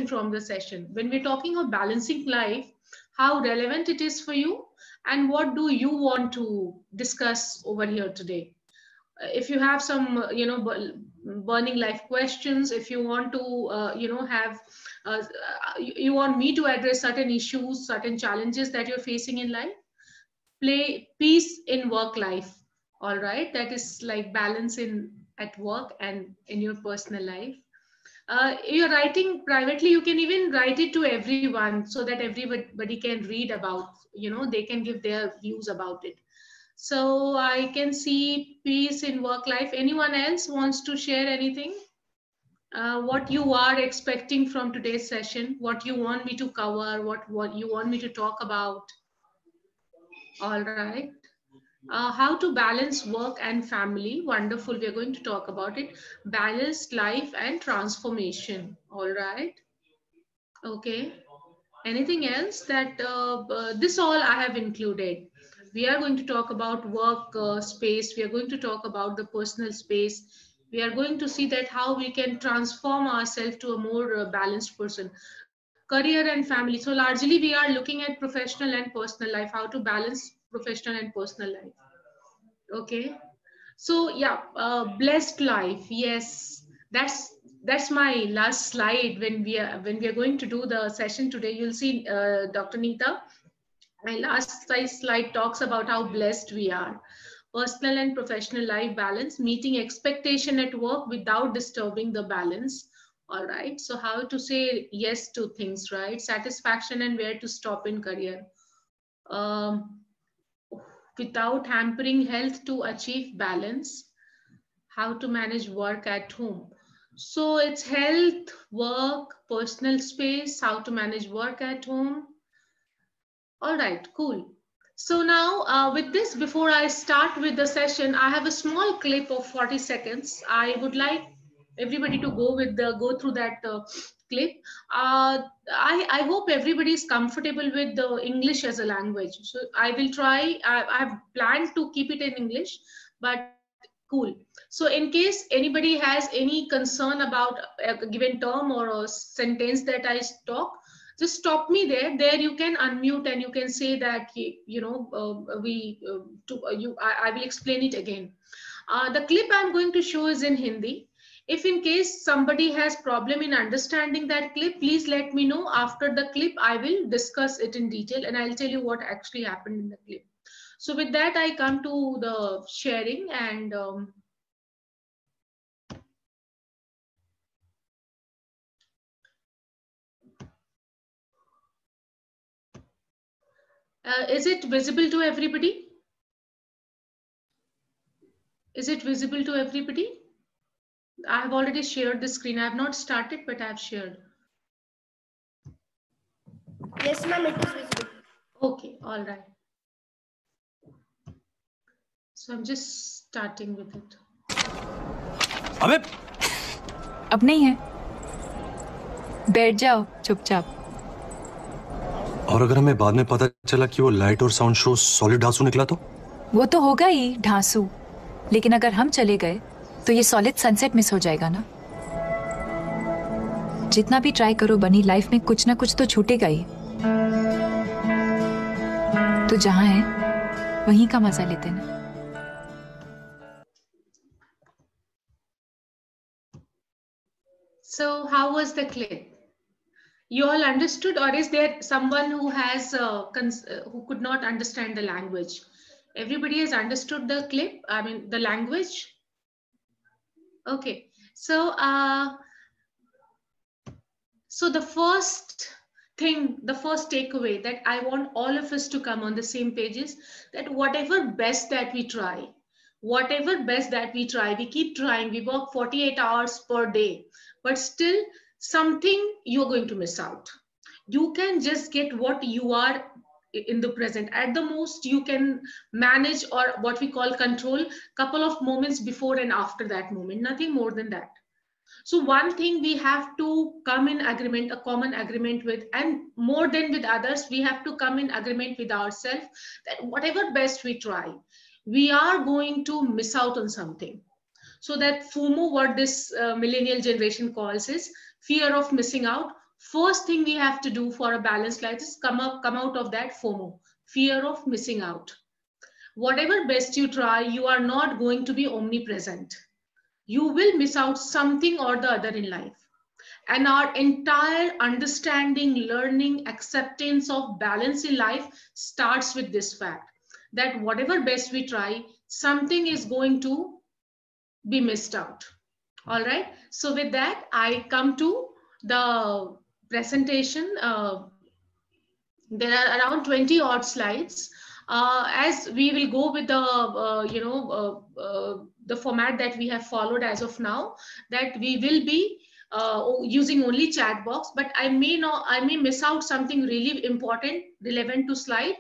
from the session. When we're talking of balancing life, how relevant it is for you, and what do you want to discuss over here today? If you have some, burning life questions, if you want to, have, you want me to address certain issues, certain challenges that you're facing in life, play peace in work life. All right, that is like balance in at work and in your personal life. You're writing privately, you can even write it to everyone so that everybody can read about, they can give their views about it. So I can see peace in work life. Anyone else wants to share anything? What you are expecting from today's session, what you want me to cover, what you want me to talk about. All right. How to balance work and family. Wonderful. We're going to talk about it. Balanced life and transformation. All right. Okay. Anything else that this all I have included. We are going to talk about work space. We are going to talk about the personal space. We are going to see that how we can transform ourselves to a more balanced person. Career and family. So largely we are looking at professional and personal life, how to balance professional and personal life. Okay. So yeah, blessed life. Yes, that's my last slide. When we are going to do the session today, you'll see, Dr. Neeta. My last slide talks about how blessed we are. Personal and professional life balance, meeting expectation at work without disturbing the balance. All right. So how to say yes to things, right? Satisfaction and where to stop in career. Um, without hampering health to achieve balance, how to manage work at home. So it's health, work, personal space, how to manage work at home. All right, cool. So now with this, before I start with the session, I have a small clip of 40 seconds. I would like everybody to go through that clip. I hope everybody is comfortable with the English as a language. So I will try, I've planned to keep it in English, but cool. So in case anybody has any concern about a given term or a sentence that I talk, just stop me there. There you can unmute and you can say that, I will explain it again. The clip I'm going to show is in Hindi. If in case somebody has problem in understanding that clip, please let me know. After the clip, I will discuss it in detail and I'll tell you what actually happened in the clip. So with that, I come to the sharing and is it visible to everybody? Is it visible to everybody? I have already shared the screen. I have not started, but I have shared. Yes, ma'am, it is visible. Okay, all right. So I'm just starting with it. अबे अब नहीं है, बैठ जाओ चुपचाप। और अगर हमें बाद में पता चला कि वो लाइट और साउंड शो सॉलिड ढांसू निकला तो? वो तो होगा ही ढांसू, लेकिन अगर हम चले गए तो ये सॉलिड सनसेट मिस हो जाएगा ना। जितना भी ट्राई करो बनी, लाइफ में कुछ ना कुछ तो छूटेगा ही। तो जहां है वहीं का मजा लेते ना। So how was the clip? You all understood, or is there someone who has who could not understand the language? Everybody has understood the clip, I mean the language. Okay, so so the first thing, the first takeaway that I want all of us to come on the same page is that whatever best that we try, we keep trying, we work 48 hours per day, but still something you're going to miss out. You can just get what you are in the present. At the most, you can manage, or what we call control, couple of moments before and after that moment, nothing more than that. So one thing we have to come in agreement, a common agreement with, and more than with others, we have to come in agreement with ourselves that whatever best we try, we are going to miss out on something. So that FOMO, what this millennial generation calls, is fear of missing out. first thing we have to do for a balanced life is come out of that FOMO, fear of missing out. Whatever best you try, you are not going to be omnipresent. You will miss out something or the other in life. And our entire understanding, learning, acceptance of balance in life starts with this fact that whatever best we try, something is going to be missed out. All right. So with that, I come to the presentation. There are around 20 odd slides. As we will go with the format that we have followed as of now, that we will be using only chat box, but I may miss out something really important, relevant to slide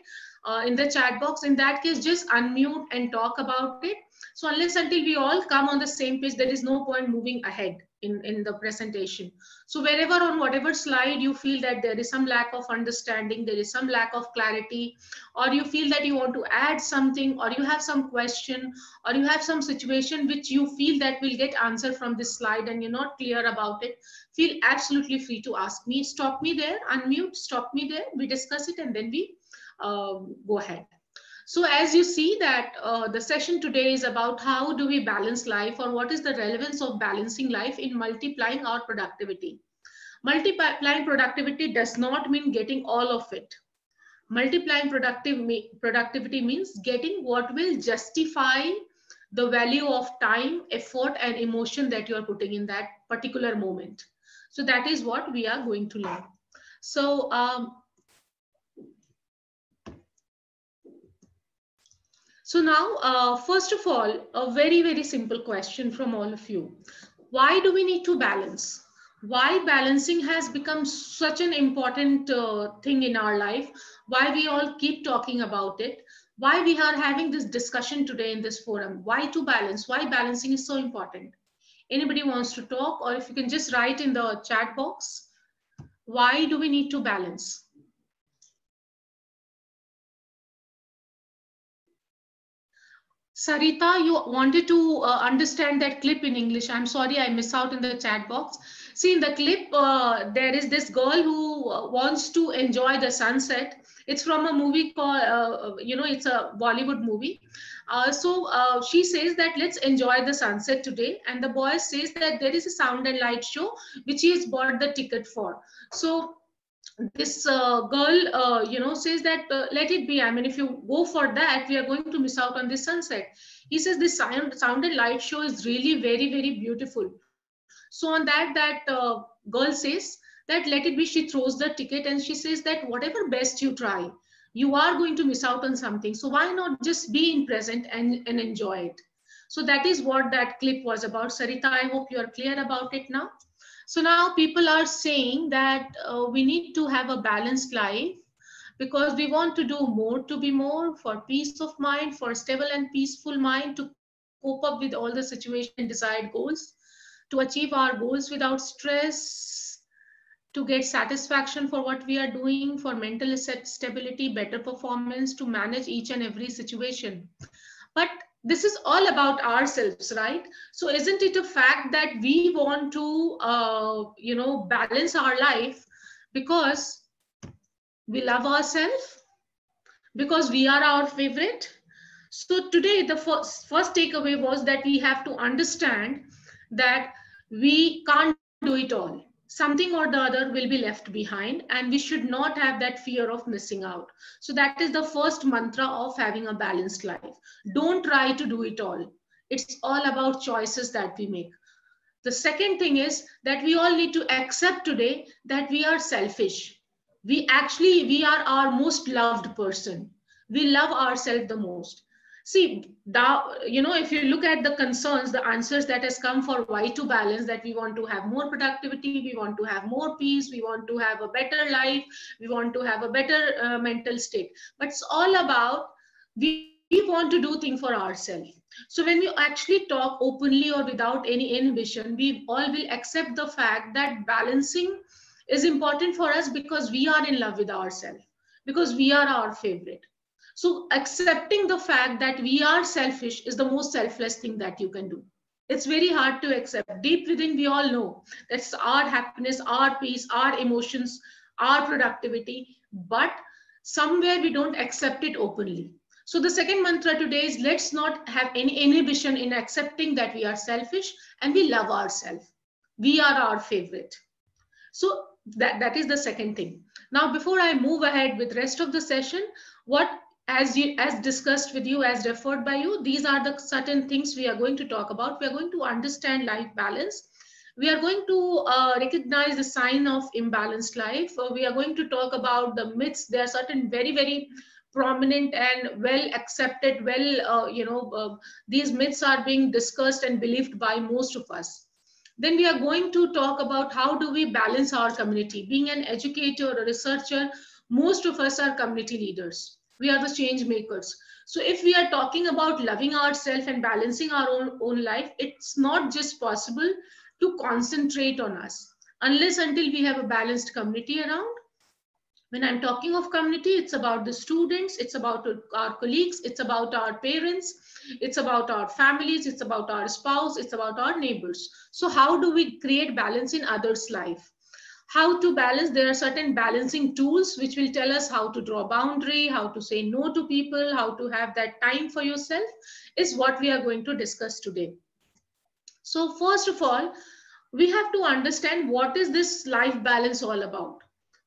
in the chat box. In that case, just unmute and talk about it. So unless until we all come on the same page, there is no point moving ahead in the presentation. So wherever on whatever slide you feel that there is some lack of understanding, there is some lack of clarity, or you feel that you want to add something, or you have some question, or you have some situation which you feel that will get answer from this slide and you're not clear about it, feel absolutely free to ask me. Stop me there, unmute, stop me there, we discuss it, and then we go ahead. So as you see that the session today is about how do we balance life, or what is the relevance of balancing life in multiplying our productivity. Multiplying productivity does not mean getting all of it. Multiplying productivity means getting what will justify the value of time, effort, and emotion that you are putting in that particular moment. So that is what we are going to learn. So So now, first of all, a very, very simple question from all of you. Why do we need to balance? Why balancing has become such an important thing in our life? Why we all keep talking about it? Why we are having this discussion today in this forum? Why to balance? Why balancing is so important? Anybody wants to talk, or if you can just write in the chat box, why do we need to balance? Sarita, you wanted to understand that clip in English. I'm sorry, I missed out in the chat box. See, in the clip, there is this girl who wants to enjoy the sunset. It's from a movie called, it's a Bollywood movie. So she says that let's enjoy the sunset today. And the boy says that there is a sound and light show, which he has bought the ticket for. So this girl, says that let it be. I mean, if you go for that, we are going to miss out on the sunset. He says this sound and light show is really very, very beautiful. So on that girl says that let it be. She throws the ticket and she says that whatever best you try, you are going to miss out on something. So why not just be in present and enjoy it? So that is what that clip was about. Sarita, I hope you are clear about it now. So now people are saying that we need to have a balanced life because we want to do more to be more, for peace of mind, for stable and peaceful mind, to cope up with all the situation and desired goals, to achieve our goals without stress, to get satisfaction for what we are doing, for mental stability, better performance, to manage each and every situation. But this is all about ourselves, right? So isn't it a fact that we want to balance our life because we love ourselves, because we are our favorite? So today the first takeaway was that we have to understand that we can't do it all. Something or the other will be left behind, and we should not have that fear of missing out. So that is the first mantra of having a balanced life. Don't try to do it all. It's all about choices that we make. The second thing is that we all need to accept today that we are selfish. We are our most loved person. We love ourselves the most. See, if you look at the concerns, the answers that has come for why to balance, that we want to have more productivity, we want to have more peace, we want to have a better life, we want to have a better mental state. But it's all about we want to do things for ourselves. So when we actually talk openly or without any inhibition, we all will accept the fact that balancing is important for us because we are in love with ourselves, because we are our favorite. So accepting the fact that we are selfish is the most selfless thing that you can do. It's very hard to accept. Deep within, we all know that's our happiness, our peace, our emotions, our productivity, but somewhere we don't accept it openly. So the second mantra today is, let's not have any inhibition in accepting that we are selfish and we love ourselves. We are our favorite. So that is the second thing. Now, before I move ahead with rest of the session, what, as discussed with you, as referred by you, these are the certain things we are going to talk about. We are going to understand life balance. We are going to recognize the sign of imbalanced life. We are going to talk about the myths. There are certain very, very prominent and well accepted, these myths are being discussed and believed by most of us. Then we are going to talk about how do we balance our community. Being an educator or a researcher, most of us are community leaders. We are the change makers. So if we are talking about loving ourselves and balancing our own life, it's not just possible to concentrate on us unless until we have a balanced community around. When I'm talking of community, it's about the students, it's about our colleagues, it's about our parents, it's about our families, it's about our spouse, it's about our neighbors. So how do we create balance in others' life? How to balance? There are certain balancing tools which will tell us how to draw boundary, how to say no to people, how to have that time for yourself, is what we are going to discuss today. So first of all, we have to understand what is this life balance all about.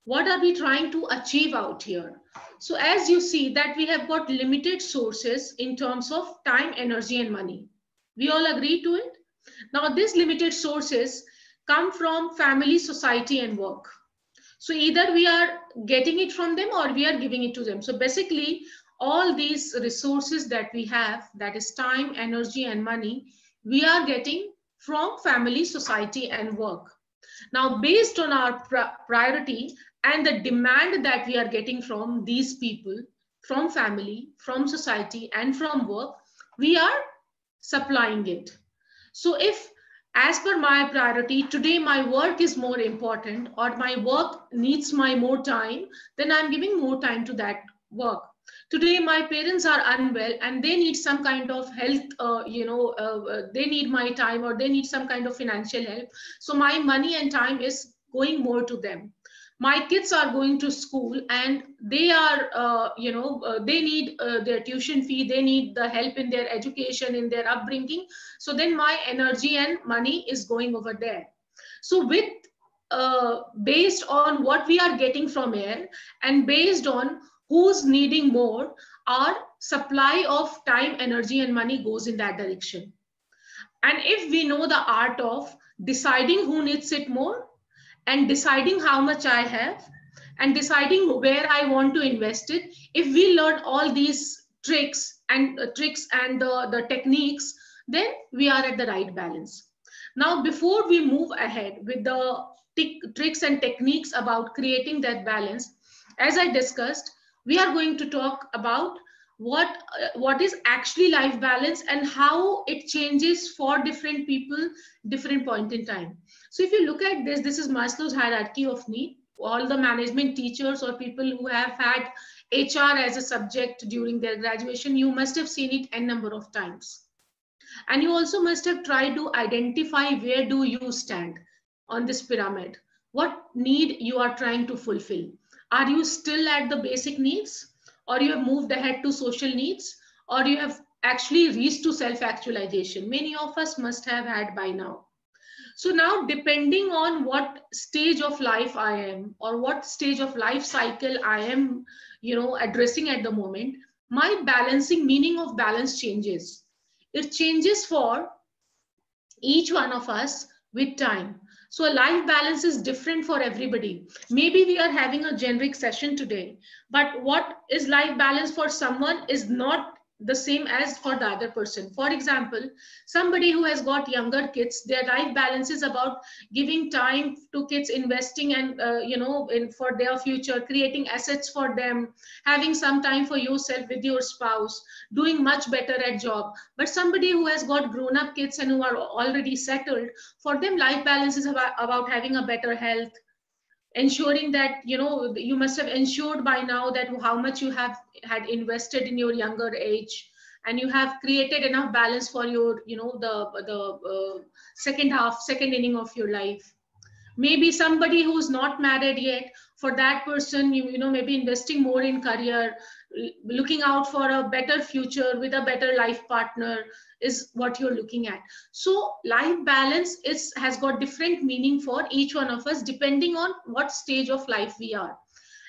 What are we trying to achieve out here? So as you see that we have got limited sources in terms of time, energy, and money. We all agree to it. Now these limited sources come from family, society, and work. So either we are getting it from them or we are giving it to them. So basically all these resources that we have, that is time, energy, and money, we are getting from family, society, and work. Now, based on our priority and the demand that we are getting from these people, from family, from society, and from work, we are supplying it. So if, as per my priority, today my work is more important or my work needs my more time, then I'm giving more time to that work. Today my parents are unwell and they need some kind of health, they need my time or they need some kind of financial help. So my money and time is going more to them. My kids are going to school and they are, they need their tuition fee, they need the help in their education, in their upbringing. So then my energy and money is going over there. So with based on what we are getting from air and based on who's needing more, our supply of time, energy, and money goes in that direction. And if we know the art of deciding who needs it more and deciding how much I have and deciding where I want to invest it, if we learn all these tricks and the techniques, then we are at the right balance. Now, before we move ahead with the tricks and techniques about creating that balance, as I discussed, we are going to talk about what is actually life balance and how it changes for different people, different point in time. So if you look at this is Maslow's hierarchy of need. All the management teachers or people who have had HR as a subject during their graduation, you must have seen it n number of times. And you also must have tried to identify where do you stand on this pyramid, what need you are trying to fulfill. Are you still at the basic needs, or you have moved ahead to social needs, or you have actually reached to self-actualization? Many of us must have had by now. So now, depending on what stage of life I am or what stage of life cycle I am, addressing at the moment, my balancing meaning of balance changes. It changes for each one of us with time. So a life balance is different for everybody. Maybe we are having a generic session today, but what is life balance for someone is not the same as for the other person. For example, somebody who has got younger kids, their life balance is about giving time to kids, investing and for their future, creating assets for them, having some time for yourself with your spouse, doing much better at job. But somebody who has got grown up kids and who are already settled, for them life balance is about having a better health, ensuring that you must have ensured by now that how much you have had invested in your younger age, and you have created enough balance for your, the second inning of your life. Maybe somebody who's not married yet, for that person, maybe investing more in career, looking out for a better future with a better life partner is what you're looking at. So life balance has got different meaning for each one of us depending on what stage of life we are.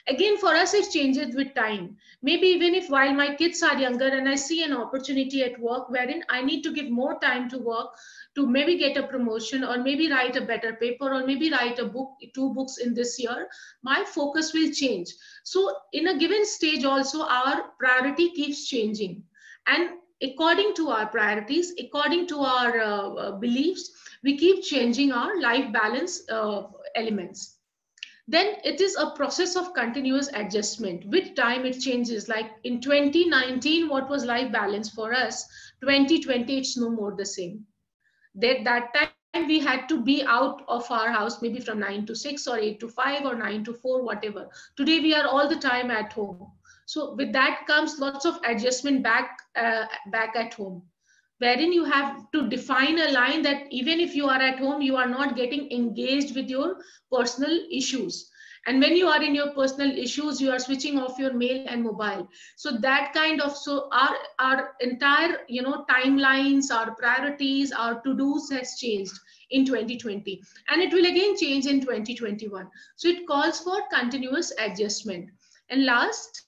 Again, for us, it changes with time. Maybe even if while my kids are younger and I see an opportunity at work wherein I need to give more time to work to maybe get a promotion or maybe write a better paper or maybe write a book, 2 books in this year, my focus will change. So in a given stage also, our priority keeps changing. And according to our priorities, according to our beliefs, we keep changing our life balance elements. Then it is a process of continuous adjustment. With time, it changes. Like in 2019, what was life balance for us? 2020, it's no more the same. That time we had to be out of our house, maybe from 9 to 6 or 8 to 5 or 9 to 4, whatever. Today, we are all the time at home. So with that comes lots of adjustment back at home, wherein you have to define a line that even if you are at home, you are not getting engaged with your personal issues. And when you are in your personal issues, you are switching off your mail and mobile. So that kind of, so our entire, timelines, our priorities, our to-dos has changed in 2020. And it will again change in 2021. So it calls for continuous adjustment. And last,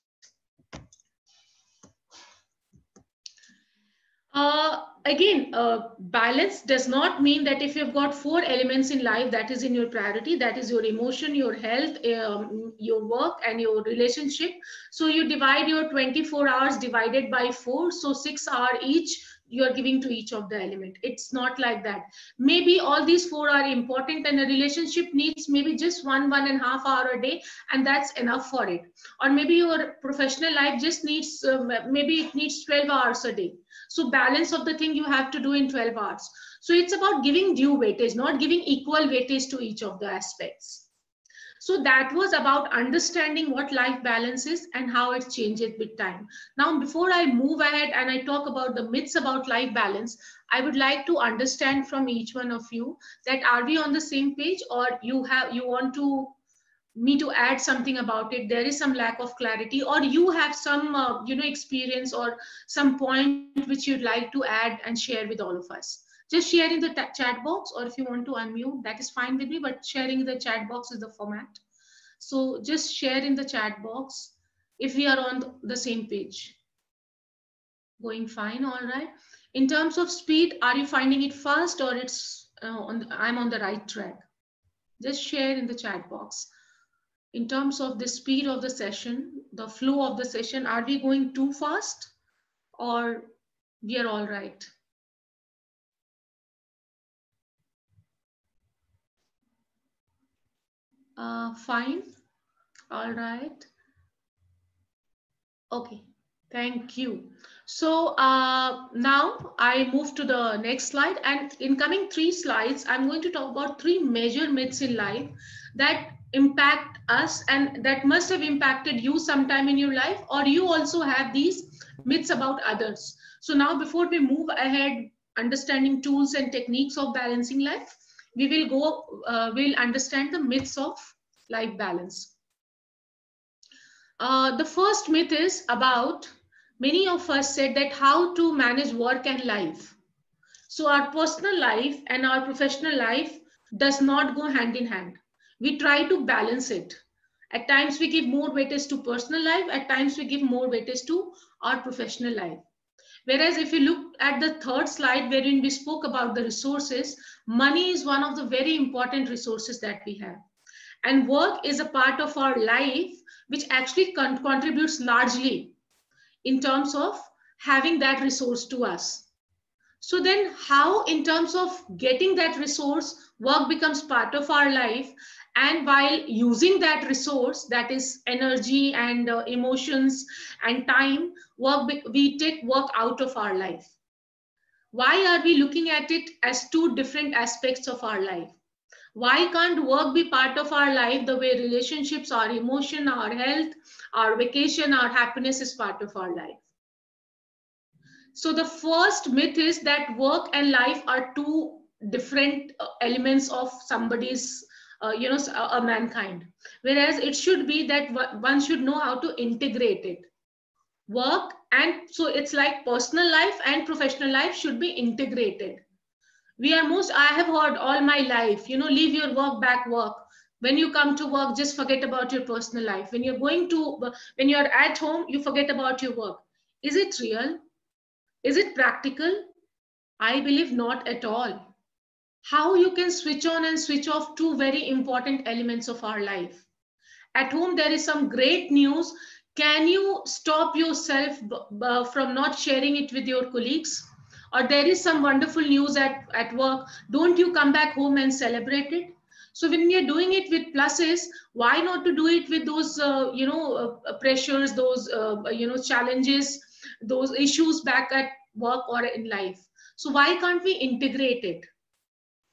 balance does not mean that if you've got 4 elements in life that is in your priority, that is your emotion, your health, your work, and your relationship. So you divide your 24 hours divided by 4, so 6 hours each you're giving to each of the element. It's not like that. Maybe all these 4 are important and a relationship needs maybe just 1.5 hours a day, and that's enough for it. Or maybe your professional life just needs, maybe it needs 12 hours a day. So balance of the thing you have to do in 12 hours. So it's about giving due weightage, not giving equal weightage to each of the aspects. So that was about understanding what life balance is and how it changes with time. Now, before I move ahead and I talk about the myths about life balance, I would like to understand from each one of you that are we on the same page, or you want me to add something about it, there is some lack of clarity, or you have some experience or some point which you'd like to add and share with all of us. Just share in the chat box, or if you want to unmute, that is fine with me, but sharing in the chat box is the format. So just share in the chat box if we are on the same page. Going fine, all right. In terms of speed, are you finding it fast, or it's I'm on the right track? Just share in the chat box. In terms of the speed of the session, the flow of the session, are we going too fast, or we are all right? Fine. All right. Okay. Thank you. So now I move to the next slide, and in coming 3 slides, I'm going to talk about 3 major myths in life that impact us and that must have impacted you sometime in your life, or you also have these myths about others. So now, before we move ahead, understanding tools and techniques of balancing life, we will we'll understand the myths of life balance. The first myth is about, many of us said that how to manage work and life. So our personal life and our professional life does not go hand in hand. We try to balance it. At times we give more weightage to personal life, at times we give more weightage to our professional life. Whereas if you look at the third slide wherein we spoke about the resources, money is one of the very important resources that we have. And work is a part of our life which actually contributes largely in terms of having that resource to us. So then how, in terms of getting that resource, work becomes part of our life, and while using that resource, that is energy and emotions and time, we take work out of our life. Why are we looking at it as 2 different aspects of our life? Why can't work be part of our life the way relationships, our emotion, our health, our vacation, our happiness is part of our life? So the first myth is that work and life are two different elements of somebody's, a mankind. Whereas it should be that one should know how to integrate it. Work, and so it's like personal life and professional life should be integrated. I have heard all my life, leave your work back work. When you come to work, just forget about your personal life. When you're at home, you forget about your work. Is it real? Is it practical? I believe not at all. How you can switch on and switch off two very important elements of our life. At home, there is some great news. Can you stop yourself from not sharing it with your colleagues? Or there is some wonderful news at work. Don't you come back home and celebrate it? So when we are doing it with pluses, why not to do it with those, pressures, those, challenges, those issues back at work or in life? So why can't we integrate it?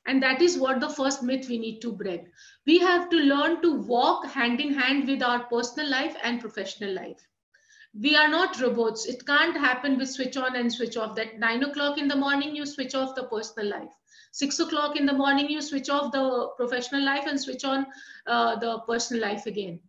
And that is what the first myth we need to break. We have to learn to walk hand in hand with our personal life and professional life. We are not robots. It can't happen with switch on and switch off. That 9 o'clock in the morning, you switch off the personal life. 6 o'clock in the morning, you switch off the professional life and switch on the personal life again.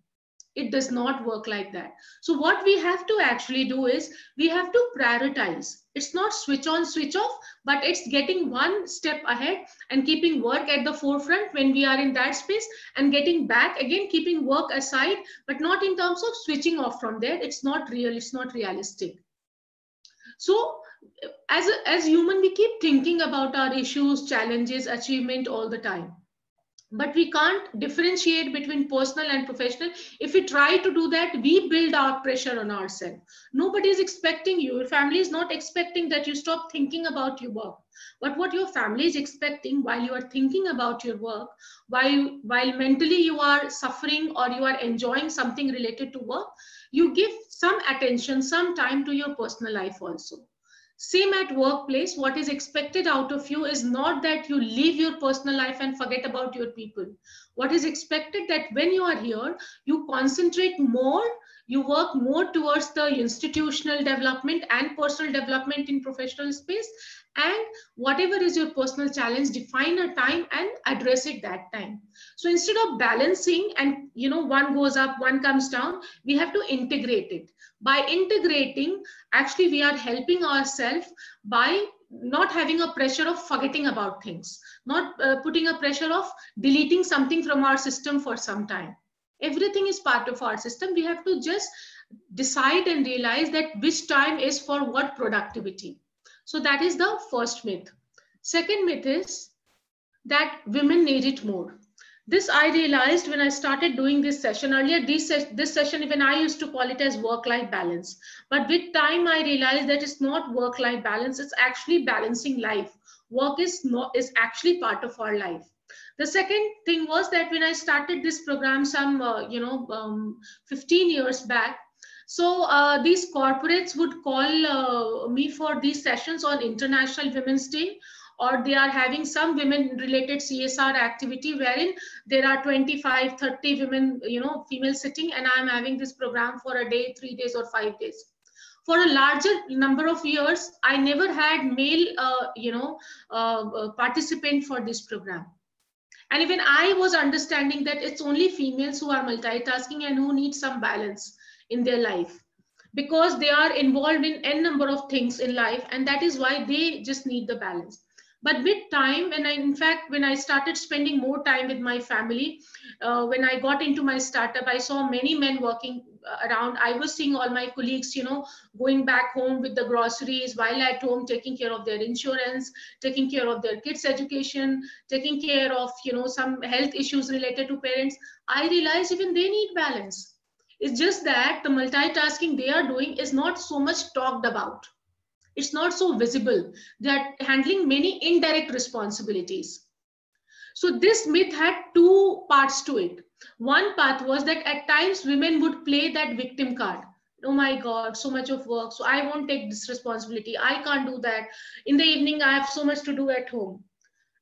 It does not work like that. So what we have to actually do is we have to prioritize. It's not switch on, switch off, but it's getting one step ahead and keeping work at the forefront when we are in that space, and getting back again, keeping work aside, but not in terms of switching off from there. It's not real. It's not realistic. So as human, we keep thinking about our issues, challenges, achievement all the time. But we can't differentiate between personal and professional. If we try to do that, we build our pressure on ourselves. Nobody is expecting you. Your family is not expecting that you stop thinking about your work. But what your family is expecting while you are thinking about your work, while mentally you are suffering or you are enjoying something related to work, you give some attention, some time to your personal life also. Same at workplace. What is expected out of you is not that you leave your personal life and forget about your people. What is expected that when you are here, you concentrate more, you work more towards the institutional development and personal development in professional space, and whatever is your personal challenge, define a time and address it that time. So instead of balancing and one goes up, one comes down, we have to integrate it. By integrating, actually we are helping ourselves by not having a pressure of forgetting about things, not putting a pressure of deleting something from our system for some time. Everything is part of our system. We have to just decide and realize that which time is for what productivity. So that is the first myth. Second myth is that women need it more. This I realized when I started doing this session earlier. This session, even I used to call it as work-life balance. But with time, I realized that it's not work-life balance. It's actually balancing life. Work is actually part of our life. The second thing was that when I started this program some 15 years back, so these corporates would call me for these sessions on International Women's Day, or they are having some women related CSR activity wherein there are 25, 30 women, female sitting, and I'm having this program for a day, 3 days or 5 days. For a larger number of years, I never had male, participant for this program. And even I was understanding that it's only females who are multitasking and who need some balance in their life, because they are involved in n number of things in life, and that is why they just need the balance. But with time, when I started spending more time with my family, when I got into my startup, I saw many men working around. I was seeing all my colleagues, going back home with the groceries, while at home taking care of their insurance, taking care of their kids' education, taking care of, some health issues related to parents. I realized even they need balance. It's just that the multitasking they are doing is not so much talked about. It's not so visible. They are handling many indirect responsibilities. So this myth had two parts to it. One part was that at times women would play that victim card. Oh my God, so much of work, so I won't take this responsibility. I can't do that. In the evening, I have so much to do at home.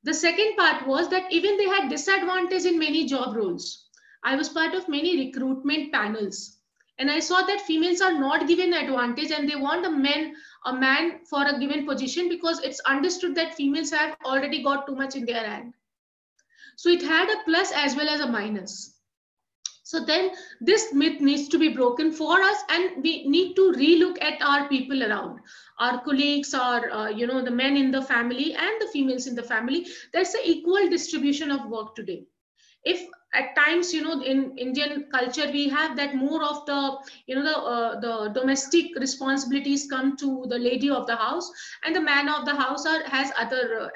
The second part was that even they had disadvantage in many job roles. I was part of many recruitment panels, and I saw that females are not given advantage, and they want the men a man for a given position, because it's understood that females have already got too much in their hand. So it had a plus as well as a minus. So then this myth needs to be broken for us, and we need to relook at our people around, our colleagues, our the men in the family and the females in the family. There's an equal distribution of work today. If at times, in Indian culture, we have that more of the, the domestic responsibilities come to the lady of the house, and the man of the house has other,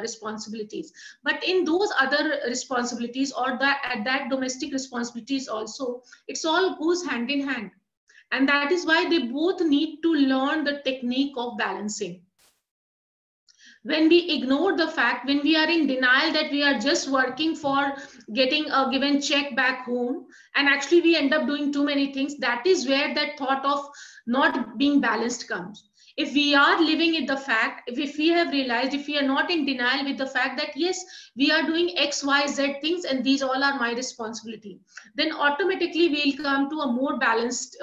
responsibilities. But in those other responsibilities, or that domestic responsibilities also, it's all goes hand in hand. And that is why they both need to learn the technique of balancing. When we ignore the fact, when we are in denial that we are just working for getting a given check back home, and actually we end up doing too many things, that is where that thought of not being balanced comes. If we are living in the fact, if we have realized, if we are not in denial with the fact that yes, we are doing X, Y, Z things, and these all are my responsibility, then automatically we'll come to a more balanced,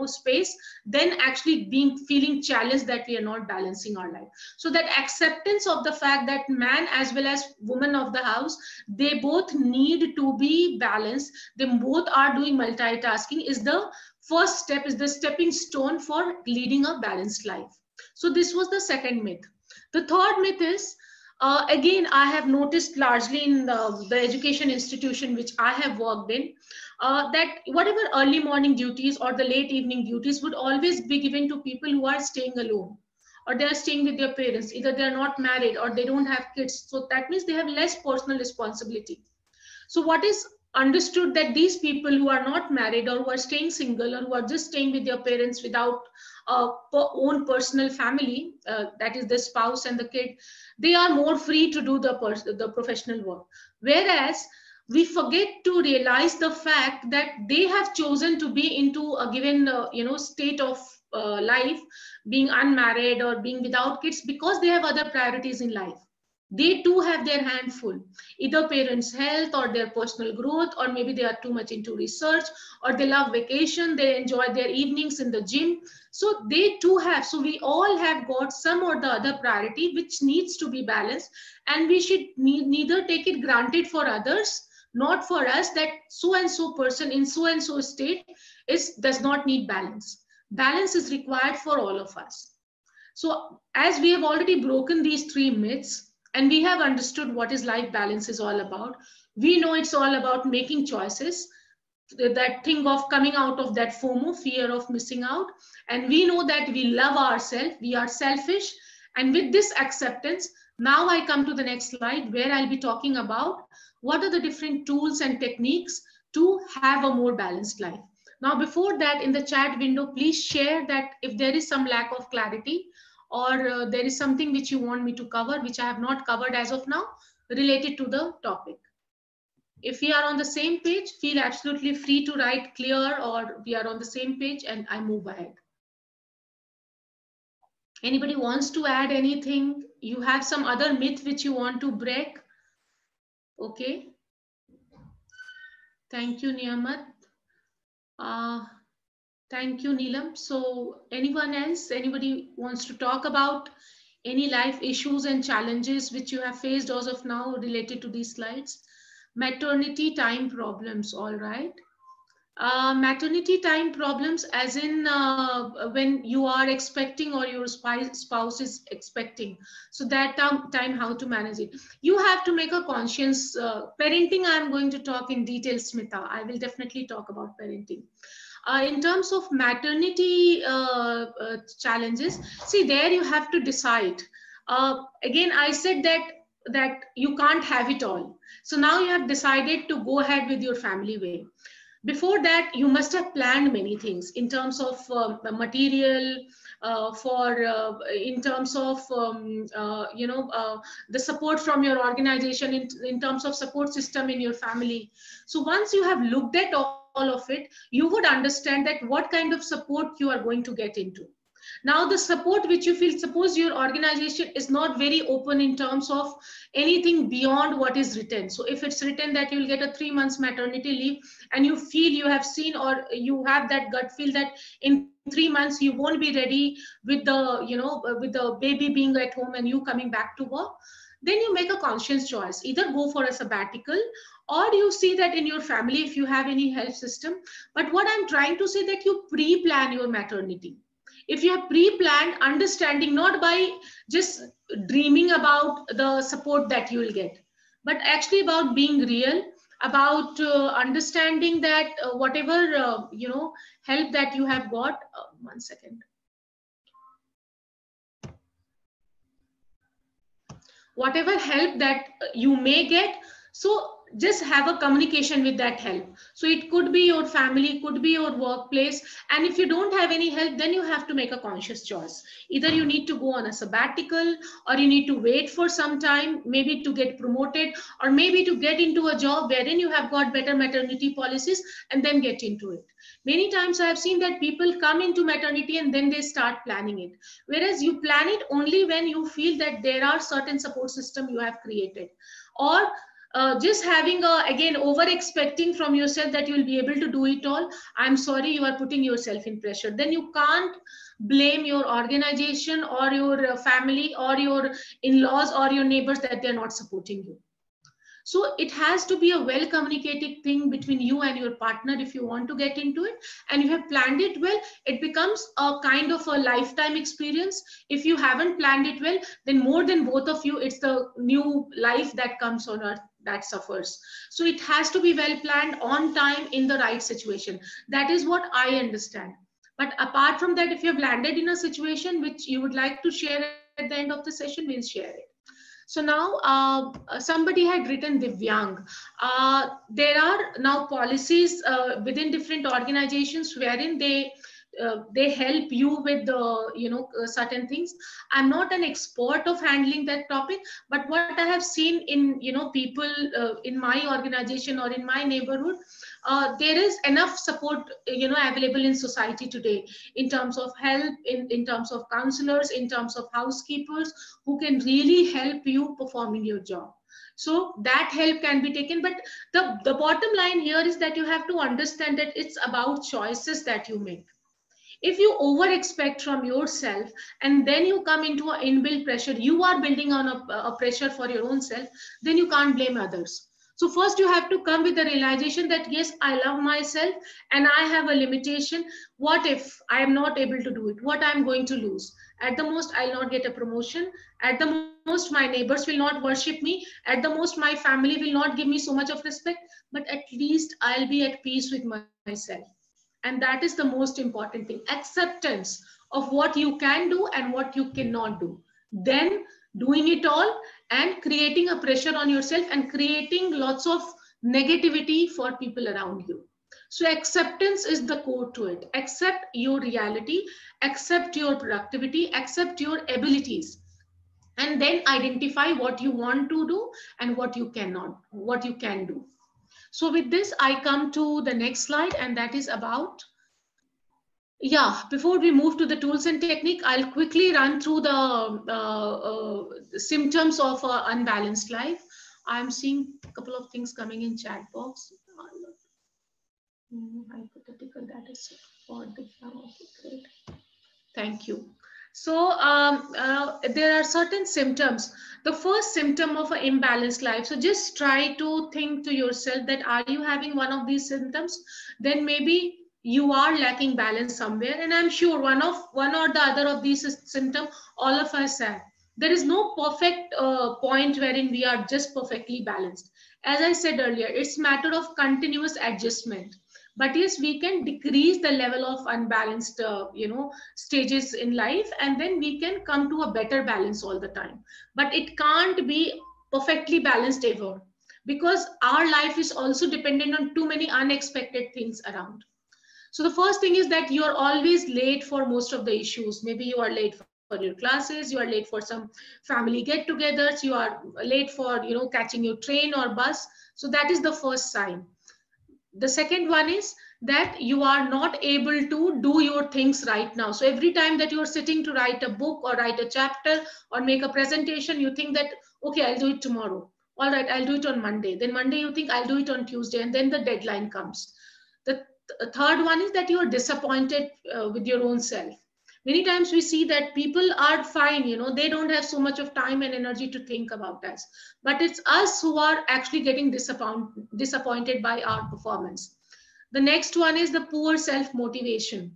space, than actually feeling challenged that we are not balancing our life. So that acceptance of the fact that man as well as woman of the house, they both need to be balanced, they both are doing multitasking, is the first step, is the stepping stone for leading a balanced life. So this was the second myth. The third myth is, again, I have noticed largely in the education institution which I have worked in, that whatever early morning duties or the late evening duties would always be given to people who are staying alone, or they are staying with their parents. Either they are not married or they don't have kids. So that means they have less personal responsibility. So what is understood, that these people who are not married, or who are staying single, or who are just staying with their parents without own personal family, that is the spouse and the kid, they are more free to do the professional work. Whereas we forget to realize the fact that they have chosen to be into a given state of life, being unmarried or being without kids, because they have other priorities in life. They too have their hand full, either parents' health or their personal growth, or maybe they are too much into research, or they love vacation, they enjoy their evenings in the gym. So they too have, so we all have got some or the other priority which needs to be balanced, and we should neither take it granted for others, not for us, that so and so person in so and so state does not need balance. Balance is required for all of us. So as we have already broken these three myths, and we have understood what is life balance is all about, we know it's all about making choices, that thing of coming out of that FOMO, fear of missing out. And we know that we love ourselves, we are selfish. And with this acceptance, now I come to the next slide, where I'll be talking about what are the different tools and techniques to have a more balanced life. Now, before that, in the chat window, please share that if there is some lack of clarity, or there is something which you want me to cover, which I have not covered as of now, related to the topic. If we are on the same page, feel absolutely free to write clear, or we are on the same page, and I move ahead. Anybody wants to add anything? You have some other myth which you want to break? Okay. Thank you, Niyamat. Thank you, Neelam. So anyone else, anybody wants to talk about any life issues and challenges which you have faced as of now related to these slides? Maternity time problems, all right. Maternity time problems as in when you are expecting or your spouse is expecting. So that time, how to manage it. You have to make a conscious parenting. I'm going to talk in detail, Smita. I will definitely talk about parenting. In terms of maternity challenges, see, there you have to decide. Again, I said that you can't have it all. So now you have decided to go ahead with your family way. Before that, you must have planned many things in terms of material, in terms of the support from your organization, in terms of support system in your family. So once you have looked at all of it, you would understand that what kind of support you are going to get into. Now the support which you feel, suppose your organization is not very open in terms of anything beyond what is written. So if it's written that you will get a 3 months maternity leave, and you feel, you have seen, or you have that gut feel that in 3 months you won't be ready with the, you know, with the baby being at home and you coming back to work, then you make a conscious choice. Either go for a sabbatical, or you see that in your family if you have any health system. But what I'm trying to say, that you pre-plan your maternity. If you have pre-planned, understanding, not by just dreaming about the support that you will get, but actually about being real, about understanding that whatever you know, help that you have got, 1 second, whatever help that you may get, so just have a communication with that help. So it could be your family, could be your workplace, and if you don't have any help, then you have to make a conscious choice. Either you need to go on a sabbatical, or you need to wait for some time, maybe to get promoted, or maybe to get into a job wherein you have got better maternity policies, and then get into it. Many times I have seen that people come into maternity and then they start planning it, whereas you plan it only when you feel that there are certain support system you have created. Or just having again over expecting from yourself that you will be able to do it all, I'm sorry, you are putting yourself in pressure. Then you can't blame your organization or your family or your in-laws or your neighbors that they're not supporting you. So it has to be a well communicated thing between you and your partner if you want to get into it, and you have planned it well, it becomes a kind of a lifetime experience. If you haven't planned it well, then more than both of you, it's the new life that comes on earth that suffers. So it has to be well planned, on time, in the right situation. That is what I understand. But apart from that, if you have landed in a situation which you would like to share at the end of the session, we'll share it. So now somebody had written Divyang. There are now policies within different organizations wherein they help you with the certain things. I'm not an expert of handling that topic, but what I have seen in people in my organization or in my neighborhood, there is enough support available in society today, in terms of help, in terms of counselors, in terms of housekeepers who can really help you performing your job. So that help can be taken. But the bottom line here is that you have to understand that it's about choices that you make. If you over expect from yourself and then you come into an inbuilt pressure, you are building on a pressure for your own self, then you can't blame others. So first you have to come with the realization that yes, I love myself and I have a limitation. What if I am not able to do it? What I'm going to lose? At the most, I'll not get a promotion. At the most, my neighbors will not worship me. At the most, my family will not give me so much of respect, but at least I'll be at peace with myself. And that is the most important thing. Acceptance of what you can do and what you cannot do. Then doing it all and creating a pressure on yourself and creating lots of negativity for people around you. So acceptance is the core to it. Accept your reality, accept your productivity, accept your abilities, and then identify what you want to do and what you cannot, what you can do. So with this, I come to the next slide, and that is about, before we move to the tools and technique, I'll quickly run through the symptoms of unbalanced life. I'm seeing a couple of things coming in chat box. Hypothetical, that is for the, okay, great. Thank you. So there are certain symptoms. The first symptom of an imbalanced life. So just try to think to yourself that are you having one of these symptoms? Then maybe you are lacking balance somewhere. And I'm sure one or the other of these symptoms, all of us have. There is no perfect point wherein we are just perfectly balanced. As I said earlier, it's a matter of continuous adjustment. But yes, we can decrease the level of unbalanced, stages in life, and then we can come to a better balance all the time. But it can't be perfectly balanced ever, because our life is also dependent on too many unexpected things around. So the first thing is that you are always late for most of the issues. Maybe you are late for your classes, you are late for some family get-togethers, you are late for catching your train or bus. So that is the first sign. The second one is that you are not able to do your things right now. So every time that you are sitting to write a book or write a chapter or make a presentation, you think that, okay, I'll do it tomorrow. All right, I'll do it on Monday. Then Monday you think I'll do it on Tuesday, and then the deadline comes. The third one is that you are disappointed with your own self. Many times we see that people are fine, they don't have so much of time and energy to think about us, but it's us who are actually getting disappointed by our performance. The next one is the poor self motivation.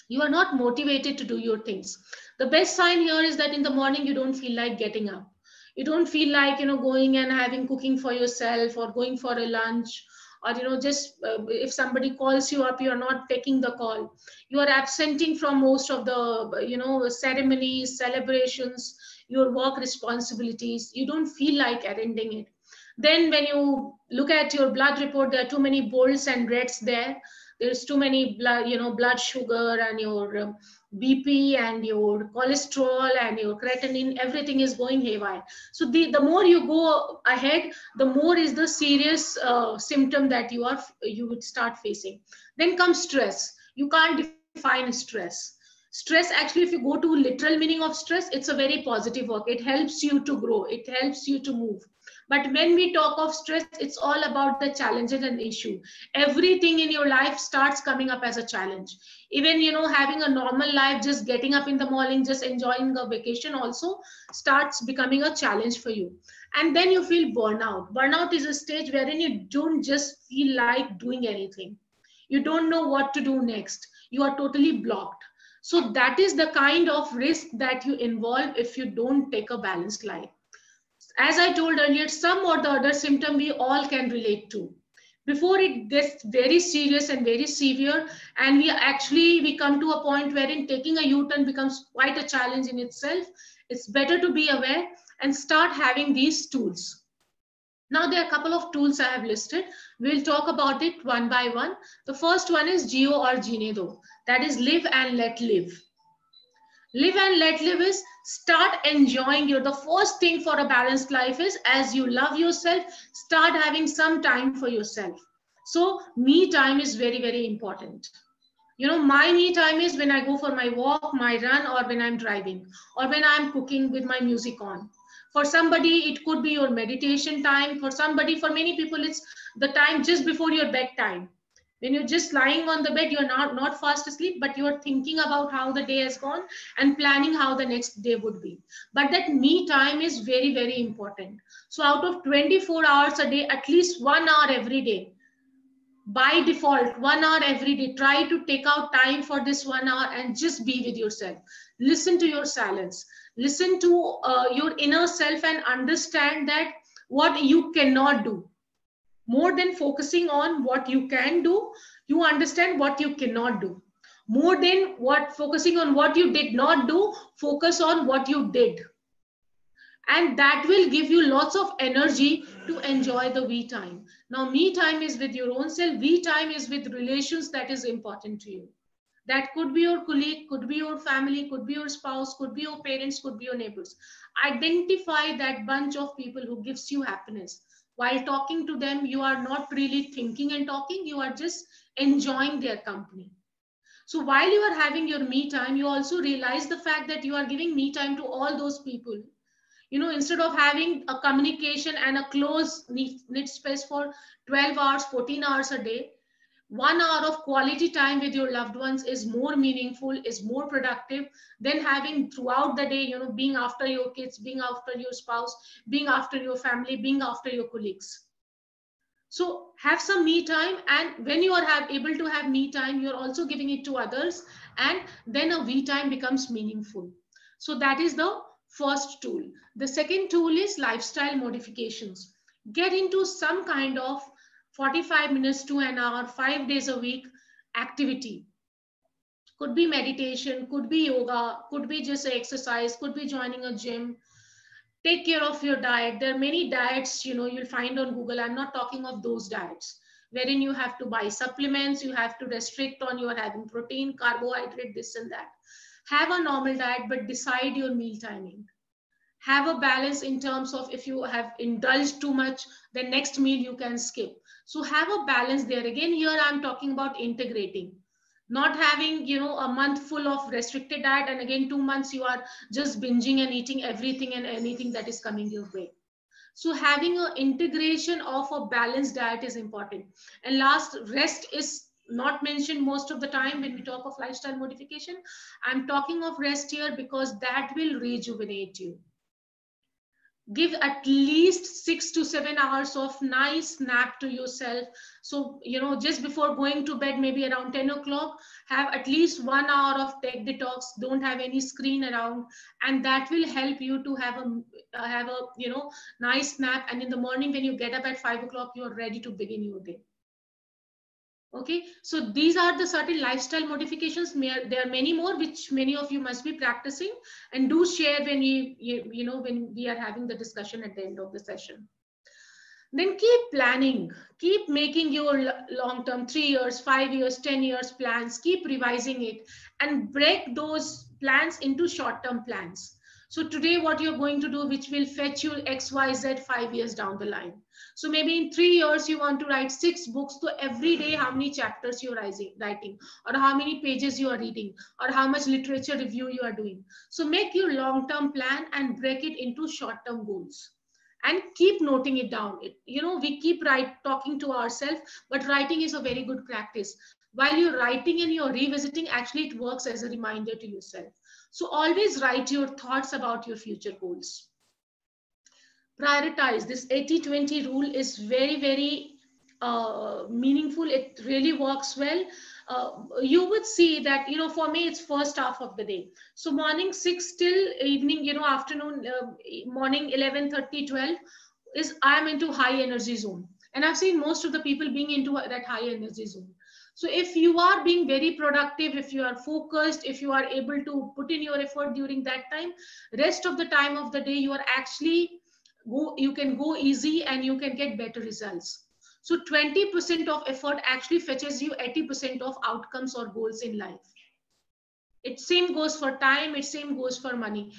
You are not motivated to do your things. The best sign here is that in the morning you don't feel like getting up. You don't feel like going and having cooking for yourself or going for a lunch, or just if somebody calls you up, you are not taking the call. You are absenting from most of the ceremonies, celebrations, your work responsibilities. You don't feel like attending it. Then when you look at your blood report, there are too many bolts and reds there. There's too many blood sugar, and your BP and your cholesterol and your creatinine, everything is going haywire. So the more you go ahead, the more is the serious symptom that you would start facing. Then comes stress. You can't define stress. Stress, actually, if you go to literal meaning of stress, it's a very positive work. It helps you to grow. It helps you to move. But when we talk of stress, it's all about the challenges and issue. Everything in your life starts coming up as a challenge. Even, having a normal life, just getting up in the morning, just enjoying a vacation also starts becoming a challenge for you. And then you feel burnout. Burnout is a stage wherein you don't just feel like doing anything. You don't know what to do next. You are totally blocked. So that is the kind of risk that you involve if you don't take a balanced life. As I told earlier, some or the other symptom we all can relate to. Before it gets very serious and very severe, and we come to a point wherein taking a U-turn becomes quite a challenge in itself, it's better to be aware and start having these tools. Now, there are a couple of tools I have listed. We'll talk about it one by one. The first one is Geo or Ginedo. That is live and let live. Live and let live is start enjoying the first thing for a balanced life is, as you love yourself, start having some time for yourself. So me time is very, very important. My me time is when I go for my walk, my run, or when I'm driving, or when I'm cooking with my music on. For somebody, it could be your meditation time. For many people, it's the time just before your bedtime. When you're just lying on the bed, you're not fast asleep, but you're thinking about how the day has gone and planning how the next day would be. But that me time is very, very important. So out of 24 hours a day, at least 1 hour every day, by default, 1 hour every day, try to take out time for this 1 hour and just be with yourself. Listen to your silence. Listen to your inner self and understand that what you cannot do. More than focusing on what you can do, you understand what you cannot do. More than focusing on what you did not do, focus on what you did. And that will give you lots of energy to enjoy the we time. Now, me time is with your own self. We time is with relations that is important to you. That could be your colleague, could be your family, could be your spouse, could be your parents, could be your neighbors. Identify that bunch of people who gives you happiness. While talking to them, you are not really thinking and talking, you are just enjoying their company. So while you are having your me time, you also realize the fact that you are giving me time to all those people. Instead of having a communication and a close knit space for 12 hours, 14 hours a day, 1 hour of quality time with your loved ones is more meaningful, is more productive than having throughout the day, being after your kids, being after your spouse, being after your family, being after your colleagues. So have some me time, and when you are able to have me time, you're also giving it to others, and then a we time becomes meaningful. So that is the first tool. The second tool is lifestyle modifications. Get into some kind of 45 minutes to an hour, 5 days a week activity. Could be meditation, could be yoga, could be just exercise, could be joining a gym. Take care of your diet. There are many diets, you'll find on Google. I'm not talking of those diets wherein you have to buy supplements, you have to restrict on your having protein, carbohydrate, this and that. Have a normal diet, but decide your meal timing. Have a balance in terms of if you have indulged too much, the next meal you can skip. So have a balance there. Again, here I'm talking about integrating, not having, a month full of restricted diet, and again 2 months you are just binging and eating everything and anything that is coming your way. So having an integration of a balanced diet is important. And last, rest is not mentioned most of the time when we talk of lifestyle modification. I'm talking of rest here because that will rejuvenate you. Give at least 6 to 7 hours of nice nap to yourself. So, just before going to bed, maybe around 10 o'clock, have at least 1 hour of tech detox. Don't have any screen around. And that will help you to have a nice nap. And in the morning, when you get up at 5 o'clock, you're ready to begin your day. Okay, so these are the certain lifestyle modifications. There are many more which many of you must be practicing, and do share when when we are having the discussion at the end of the session. Then keep planning, keep making your long-term 3 years, 5 years, 10 years plans, keep revising it, and break those plans into short-term plans. So today what you're going to do, which will fetch you XYZ 5 years down the line. So maybe in 3 years, you want to write 6 books. So every day, how many chapters you're writing, or how many pages you are reading, or how much literature review you are doing. So make your long-term plan and break it into short-term goals. And keep noting it down. We keep talking to ourselves, but writing is a very good practice. While you're writing and you're revisiting, actually it works as a reminder to yourself. So always write your thoughts about your future goals. Prioritize. This 80-20 rule is very, very meaningful. It really works well. You would see that, for me, it's first half of the day. So morning 6 till evening, afternoon, morning 11:30, 12 is I'm into high energy zone. And I've seen most of the people being into that high energy zone. So if you are being very productive, if you are focused, if you are able to put in your effort during that time, rest of the time of the day, you are actually you can go easy and you can get better results. So 20% of effort actually fetches you 80% of outcomes or goals in life. It same goes for time, it same goes for money.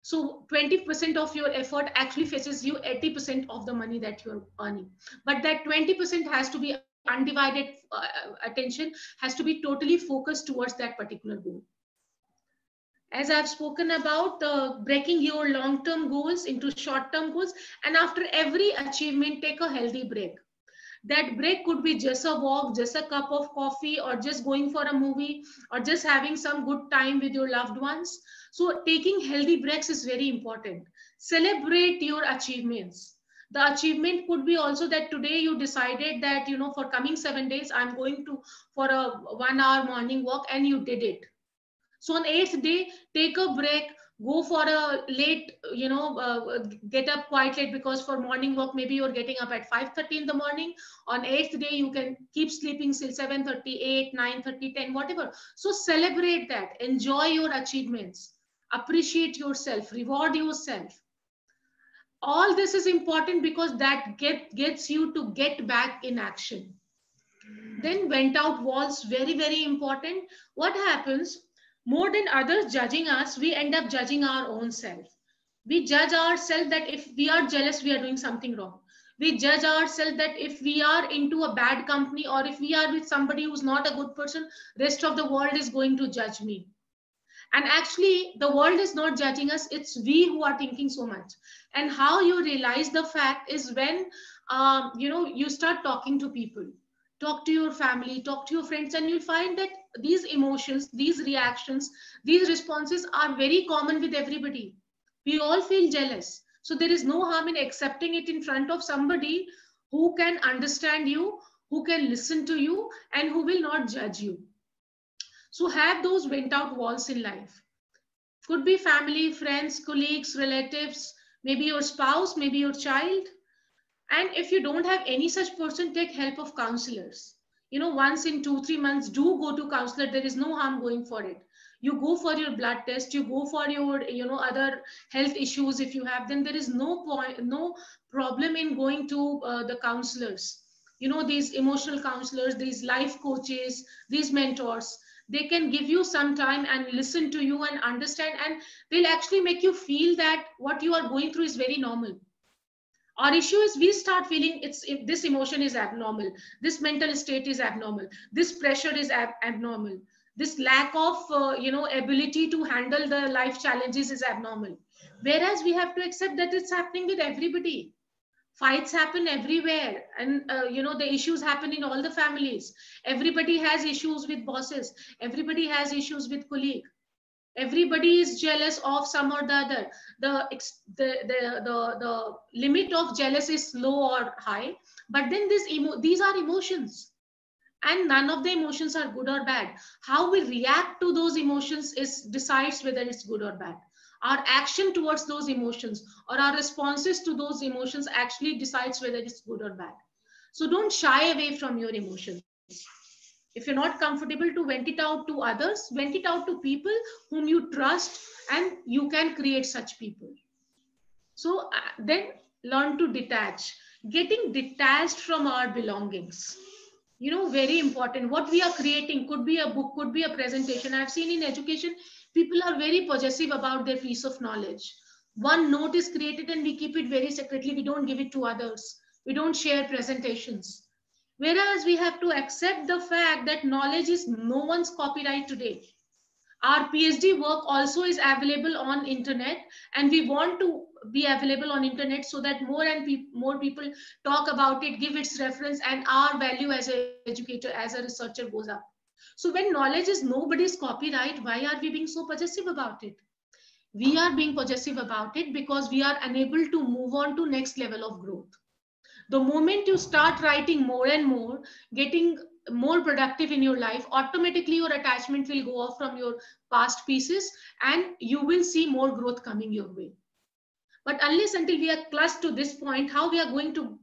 So 20% of your effort actually fetches you 80% of the money that you're earning. But that 20% has to be undivided attention, has to be totally focused towards that particular goal. As I've spoken about, breaking your long-term goals into short-term goals, and after every achievement, take a healthy break. That break could be just a walk, just a cup of coffee, or just going for a movie, or just having some good time with your loved ones. So taking healthy breaks is very important. Celebrate your achievements. The achievement could be also that today you decided that, for coming 7 days, I'm going for a 1 hour morning walk, and you did it. So on 8th day, take a break, go for a late, get up quite late, because for morning walk, maybe you're getting up at 5:30 in the morning. On 8th day, you can keep sleeping till 7:30, 8, 9:30, 10, whatever. So celebrate that, enjoy your achievements, appreciate yourself, reward yourself. All this is important because that gets you to get back in action. Then vent out walls, very, very important. What happens? More than others judging us, we end up judging our own self. We judge ourselves that if we are jealous, we are doing something wrong. We judge ourselves that if we are into a bad company, or if we are with somebody who's not a good person, rest of the world is going to judge me. And actually, the world is not judging us. It's we who are thinking so much. And how you realize the fact is when, you start talking to people. Talk to your family, talk to your friends, and you'll find that these emotions, these reactions, these responses are very common with everybody. We all feel jealous. So there is no harm in accepting it in front of somebody who can understand you, who can listen to you, and who will not judge you. So have those vent out walls in life. Could be family, friends, colleagues, relatives, maybe your spouse, maybe your child. And if you don't have any such person, take help of counselors. Once in 2-3 months, do go to counselor. There is no harm going for it. You go for your blood test, you go for your, other health issues. If you have them, there is no problem in going to the counselors. These emotional counselors, these life coaches, these mentors, they can give you some time and listen to you and understand, and they'll actually make you feel that what you are going through is very normal. Our issue is we start feeling if this emotion is abnormal, this mental state is abnormal, this pressure is abnormal, this lack of ability to handle the life challenges is abnormal. Whereas we have to accept that it's happening with everybody. Fights happen everywhere, and the issues happen in all the families. Everybody has issues with bosses, everybody has issues with colleagues, everybody is jealous of some or the other. The limit of jealous is low or high, but then these are emotions, and none of the emotions are good or bad. How we react to those emotions decides whether it's good or bad. Our action towards those emotions or our responses to those emotions actually decides whether it's good or bad. So don't shy away from your emotions. If you're not comfortable to vent it out to others, vent it out to people whom you trust, and you can create such people. So then learn to detach. Getting detached from our belongings. Very important. What we are creating could be a book, could be a presentation. I've seen in education, people are very possessive about their piece of knowledge. One note is created and we keep it very secretly. We don't give it to others. We don't share presentations. Whereas we have to accept the fact that knowledge is no one's copyright today. Our PhD work also is available on internet, and we want to be available on internet so that more people talk about it, give its reference, and our value as an educator, as a researcher goes up. So when knowledge is nobody's copyright, why are we being so possessive about it? We are being possessive about it because we are unable to move on to next level of growth. The moment you start writing more and more, getting more productive in your life, automatically your attachment will go off from your past pieces and you will see more growth coming your way. But unless until we are clutched to this point, how we are going to,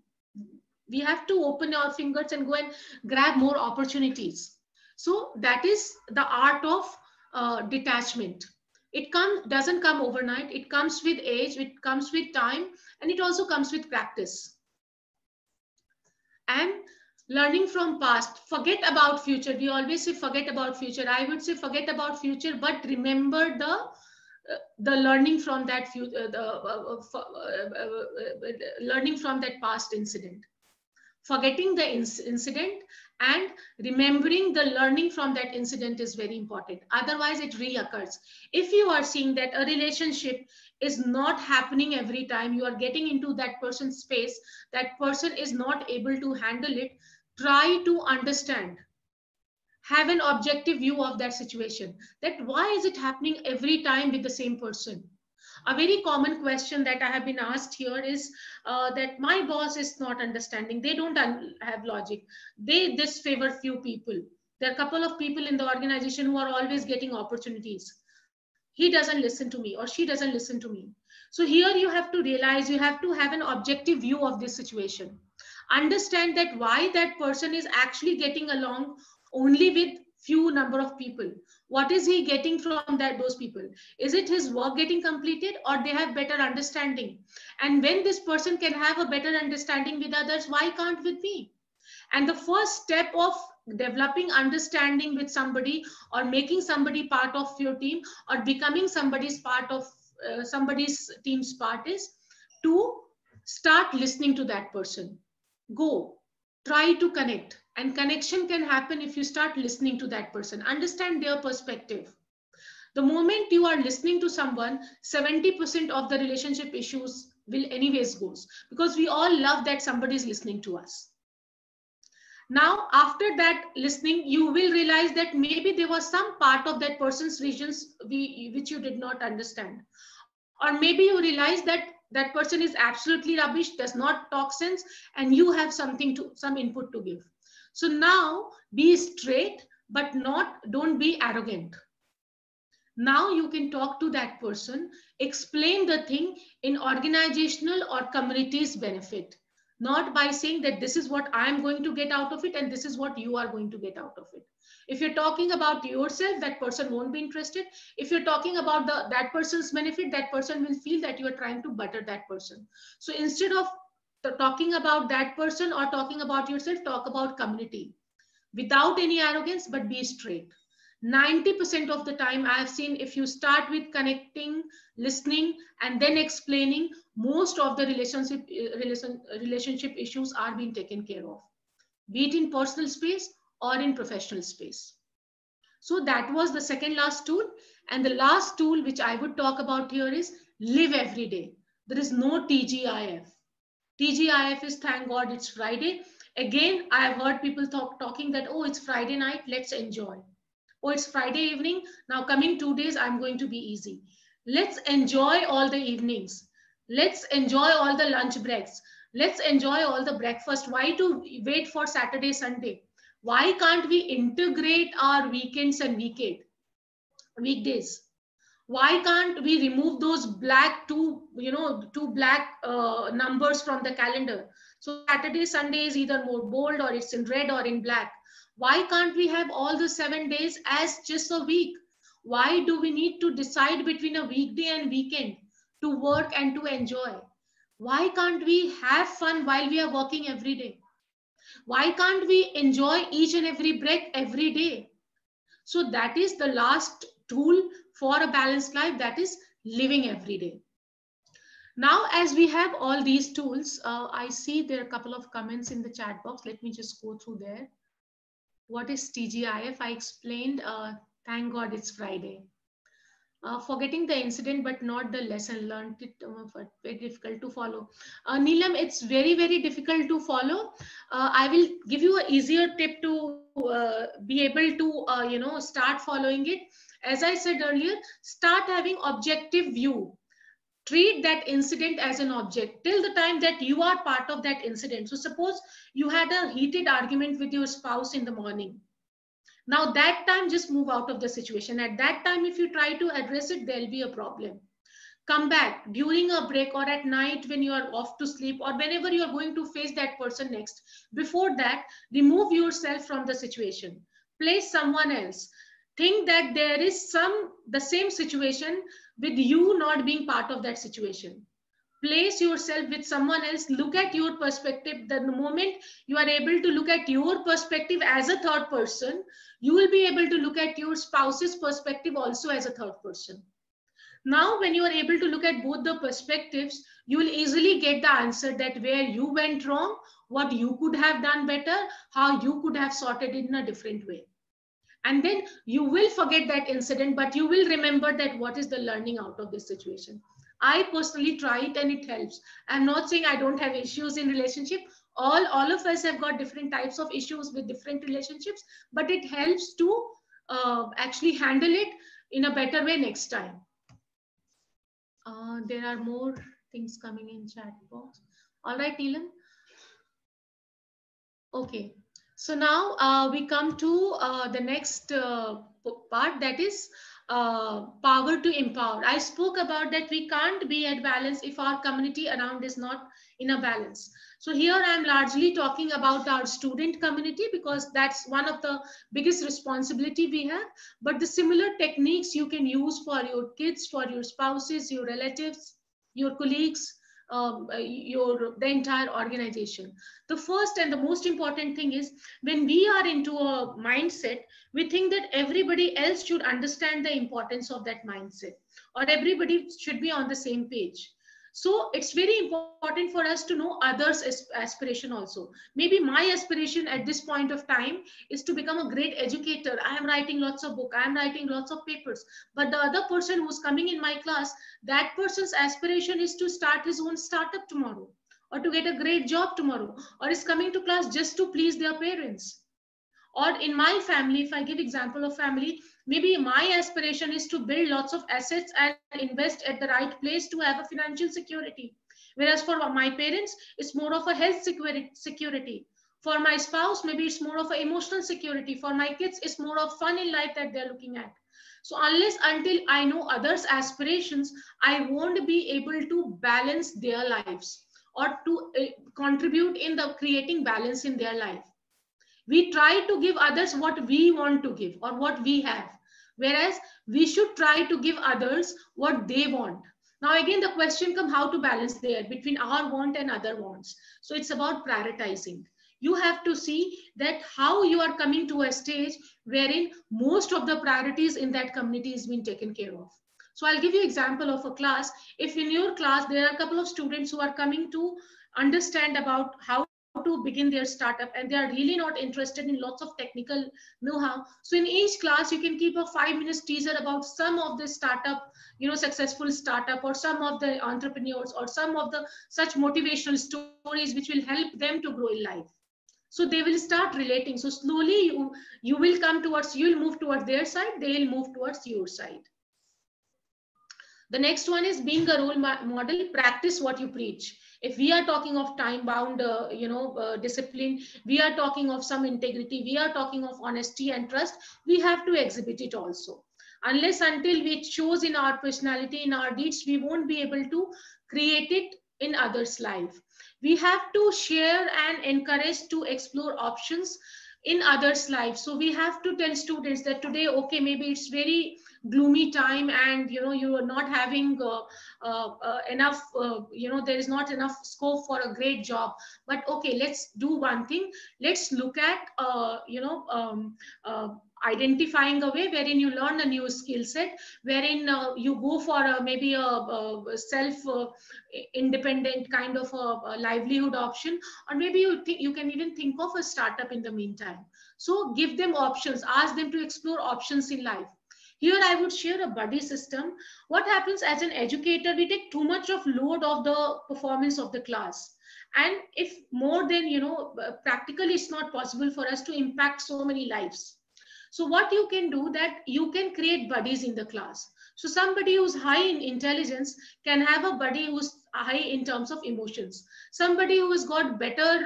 we have to open our fingers and go and grab more opportunities. So that is the art of detachment. It doesn't come overnight. It comes with age, it comes with time, and it also comes with practice. And learning from past. Forget about future. We always say forget about future. I would say forget about future, but remember the learning from that learning from that past incident. Forgetting the incident and remembering the learning from that incident is very important. Otherwise, it reoccurs. If you are seeing that a relationship is not happening every time, you are getting into that person's space, that person is not able to handle it, try to understand. Have an objective view of that situation. That why is it happening every time with the same person? A very common question that I have been asked here is that my boss is not understanding. They don't have logic. They disfavor few people. There are a couple of people in the organization who are always getting opportunities. He doesn't listen to me or she doesn't listen to me. So here you have to realize, you have to have an objective view of this situation. Understand that why that person is actually getting along only with few number of people. What is he getting from those people? Is it his work getting completed, or they have better understanding? And when this person can have a better understanding with others, why can't with me? And the first step of developing understanding with somebody or making somebody part of your team or becoming somebody's part of somebody's team's part is to start listening to that person. Go, try to connect. And connection can happen if you start listening to that person, understand their perspective. The moment you are listening to someone, 70% of the relationship issues will anyways goes, because we all love that somebody is listening to us. Now, after that listening, you will realize that maybe there was some part of that person's regions which you did not understand. Or maybe you realize that that person is absolutely rubbish, does not talk sense, and you have some input to give. So now be straight, but don't be arrogant. Now you can talk to that person, explain the thing in organizational or community's benefit, not by saying that this is what I'm going to get out of it and this is what you are going to get out of it. If you're talking about yourself, that person won't be interested. If you're talking about that person's benefit, that person will feel that you are trying to butter that person. So instead of talking about that person or talking about yourself, talk about community without any arrogance, but be straight. 90% of the time I have seen, if you start with connecting, listening, and then explaining, most of the relationship issues are being taken care of, be it in personal space or in professional space. So that was the second last tool. And the last tool which I would talk about here is live every day. There is no TGIF. TGIF is thank God it's Friday. Again, I have heard people talking that, oh, it's Friday night, let's enjoy. Oh, it's Friday evening, now coming 2 days, I'm going to be easy. Let's enjoy all the evenings. Let's enjoy all the lunch breaks. Let's enjoy all the breakfast. Why to wait for Saturday, Sunday? Why can't we integrate our weekends and weekdays? Why can't we remove those black two black numbers from the calendar? So Saturday, Sunday is either more bold or it's in red or in black. Why can't we have all the 7 days as just a week? Why do we need to decide between a weekday and weekend to work and to enjoy? Why can't we have fun while we are working every day? Why can't we enjoy each and every break every day? So that is the last tool for a balanced life, that is living every day. Now, as we have all these tools, I see there are a couple of comments in the chat box. Let me just go through there. What is TGIF? I explained, thank God it's Friday. Forgetting the incident, but not the lesson learned. It very difficult to follow. Neelam, it's very, very difficult to follow. I will give you an easier tip to be able to, start following it. As I said earlier, start having objective view. Treat that incident as an object till the time that you are part of that incident. So suppose you had a heated argument with your spouse in the morning. Now that time, just move out of the situation. At that time, if you try to address it, there'll be a problem. Come back during a break or at night when you are off to sleep or whenever you are going to face that person next. Before that, remove yourself from the situation. Place someone else. Think that there is the same situation with you not being part of that situation. Place yourself with someone else. Look at your perspective. The moment you are able to look at your perspective as a third person, you will be able to look at your spouse's perspective also as a third person. Now, when you are able to look at both the perspectives, you will easily get the answer that where you went wrong, what you could have done better, how you could have sorted it in a different way. And then you will forget that incident, but you will remember that what is the learning out of this situation. I personally try it and it helps. I'm not saying I don't have issues in relationship. All of us have got different types of issues with different relationships, but it helps to actually handle it in a better way next time. There are more things coming in chat box. All right, Neelam. Okay. So now we come to the next part, that is power to empower. I spoke about that we can't be at balance if our community around is not in a balance. So here I'm largely talking about our student community because that's one of the biggest responsibility we have. But the similar techniques you can use for your kids, for your spouses, your relatives, your colleagues, the entire organization. The first and the most important thing is when we are into a mindset, we think that everybody else should understand the importance of that mindset or everybody should be on the same page. So it's very important for us to know others' aspiration also. Maybe my aspiration at this point of time is to become a great educator. I am writing lots of books, I am writing lots of papers. But the other person who's coming in my class, that person's aspiration is to start his own startup tomorrow or to get a great job tomorrow or is coming to class just to please their parents. Or in my family, if I give example of family, maybe my aspiration is to build lots of assets and invest at the right place to have a financial security. Whereas for my parents, it's more of a health security. For my spouse, maybe it's more of an emotional security. For my kids, it's more of fun in life that they're looking at. So until I know others' aspirations, I won't be able to balance their lives or to contribute in the creating balance in their life. We try to give others what we want to give or what we have, whereas we should try to give others what they want. Now again, the question comes how to balance there between our want and other wants. So it's about prioritizing. You have to see that how you are coming to a stage wherein most of the priorities in that community is being taken care of. So I'll give you example of a class. If in your class there are a couple of students who are coming to understand about how to begin their startup and they are really not interested in lots of technical know-how, so in each class you can keep a 5 minutes teaser about some of the startup, successful startup, or some of the entrepreneurs, or some of the such motivational stories which will help them to grow in life. So they will start relating. So slowly you will come towards, you will move towards their side, they will move towards your side. The next one is being a role model. Practice what you preach. If we are talking of time bound discipline, we are talking of some integrity, we are talking of honesty and trust, we have to exhibit it also. Unless until it shows in our personality, in our deeds, we won't be able to create it in others' life. We have to share and encourage to explore options in others' life. So we have to tell students that today, okay, maybe it's very gloomy time, and you are not having enough, there is not enough scope for a great job, but okay, let's do one thing. Let's look at identifying a way wherein you learn a new skill set, wherein you go for maybe a self independent kind of a livelihood option, or maybe you can even think of a startup in the meantime. So give them options, ask them to explore options in life. Here I would share a buddy system. What happens as an educator, we take too much of load of the performance of the class. And if more than, practically it's not possible for us to impact so many lives. So what you can do, that you can create buddies in the class. So somebody who's high in intelligence can have a buddy who's high in terms of emotions. Somebody who has got better,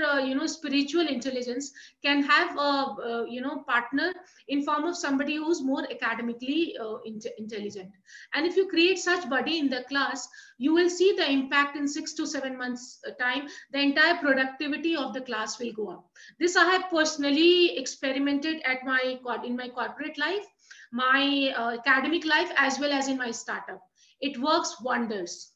spiritual intelligence can have a, partner in form of somebody who's more academically intelligent. And if you create such buddy in the class, you will see the impact in 6 to 7 months time. The entire productivity of the class will go up. This I have personally experimented in my corporate life, my academic life, as well as in my startup. It works wonders.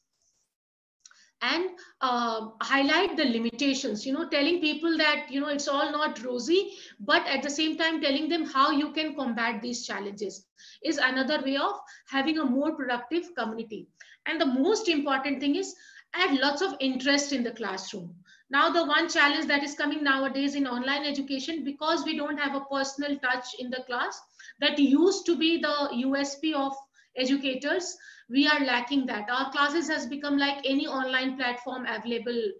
And highlight the limitations, telling people that it's all not rosy, but at the same time telling them how you can combat these challenges is another way of having a more productive community. And the most important thing is add lots of interest in the classroom. Now the one challenge that is coming nowadays in online education, because we don't have a personal touch in the class, that used to be the USP of educators, we are lacking that. Our classes has become like any online platform available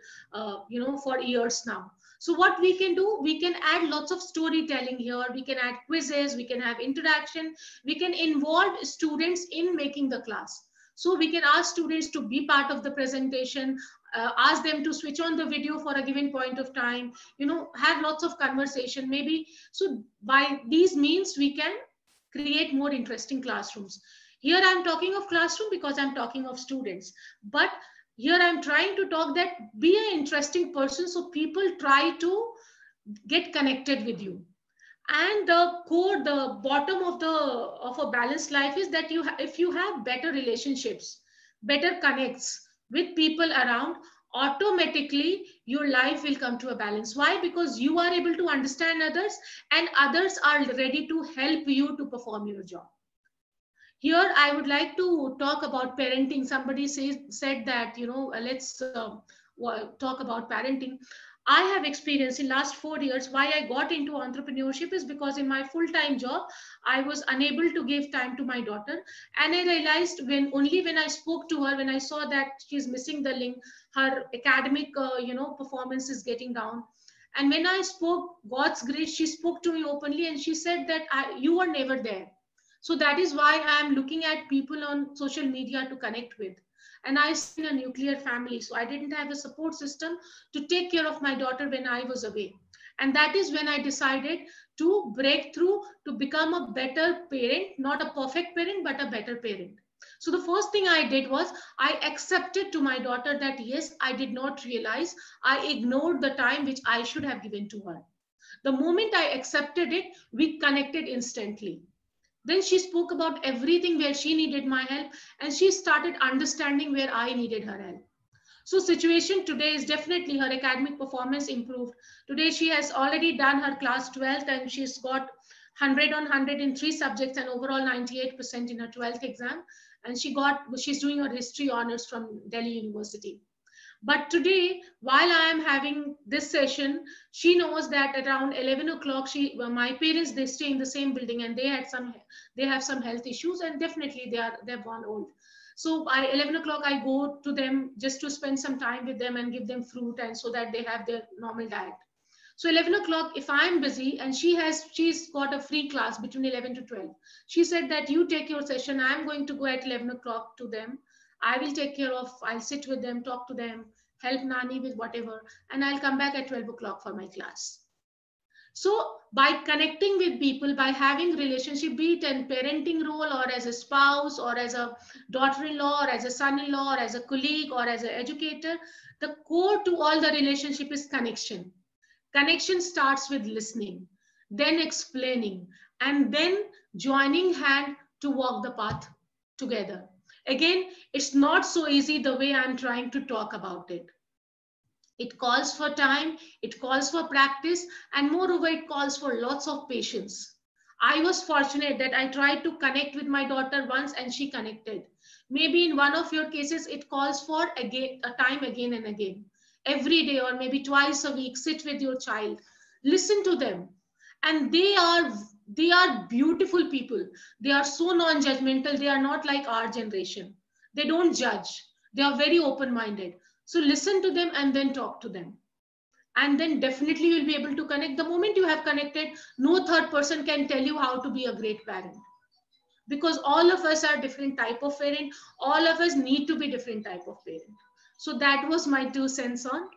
for years now. So what we can do, we can add lots of storytelling here, we can add quizzes, we can have interaction, we can involve students in making the class. So we can ask students to be part of the presentation, ask them to switch on the video for a given point of time, have lots of conversation maybe. So by these means we can create more interesting classrooms. Here I'm talking of classroom because I'm talking of students, but here I'm trying to talk that be an interesting person, so people try to get connected with you. And the core, the bottom of a balanced life is that if you have better relationships, better connects with people around, automatically your life will come to a balance. Why? Because you are able to understand others, and others are ready to help you to perform your job. Here, I would like to talk about parenting. Somebody said that, let's talk about parenting. I have experienced in last 4 years, why I got into entrepreneurship is because in my full-time job, I was unable to give time to my daughter. And I realized only when I spoke to her, when I saw that she's missing the link, her academic, performance is getting down. And when I spoke, God's grace, she spoke to me openly and she said that you were never there. So that is why I am looking at people on social media to connect with. And I was in a nuclear family, so I didn't have a support system to take care of my daughter when I was away. And that is when I decided to break through to become a better parent, not a perfect parent, but a better parent. So the first thing I did was I accepted to my daughter that, yes, I did not realize I ignored the time which I should have given to her. The moment I accepted it, we connected instantly. Then she spoke about everything where she needed my help, and she started understanding where I needed her help. So situation today is definitely her academic performance improved. Today she has already done her class 12th and she's got 100 on 100 in 3 subjects and overall 98% in her 12th exam. And she's doing her history honors from Delhi University. But today, while I am having this session, she knows that around 11 o'clock, my parents, they stay in the same building and they have some health issues, and definitely they've gone old. So by 11 o'clock, I go to them just to spend some time with them and give them fruit, and so that they have their normal diet. So 11 o'clock, if I'm busy and she's got a free class between 11 to 12, she said that you take your session. I'm going to go at 11 o'clock to them. I will take care of, I'll sit with them, talk to them, help Nani with whatever, and I'll come back at 12 o'clock for my class. So by connecting with people, by having relationship, be it in parenting role or as a spouse or as a daughter-in-law or as a son-in-law or as a colleague or as an educator, the core to all the relationship is connection. Connection starts with listening, then explaining, and then joining hand to walk the path together. Again, it's not so easy the way I'm trying to talk about it. It calls for time, it calls for practice, and moreover, it calls for lots of patience. I was fortunate that I tried to connect with my daughter once and she connected. Maybe in one of your cases, it calls for a time again and again. Every day or maybe twice a week, sit with your child, listen to them. And they are beautiful people. They are so non-judgmental. They are not like our generation. They don't judge. They are very open-minded. So listen to them and then talk to them. And then definitely you'll be able to connect. The moment you have connected, no third person can tell you how to be a great parent. Because all of us are different type of parent. All of us need to be different type of parent. So that was my 2 cents on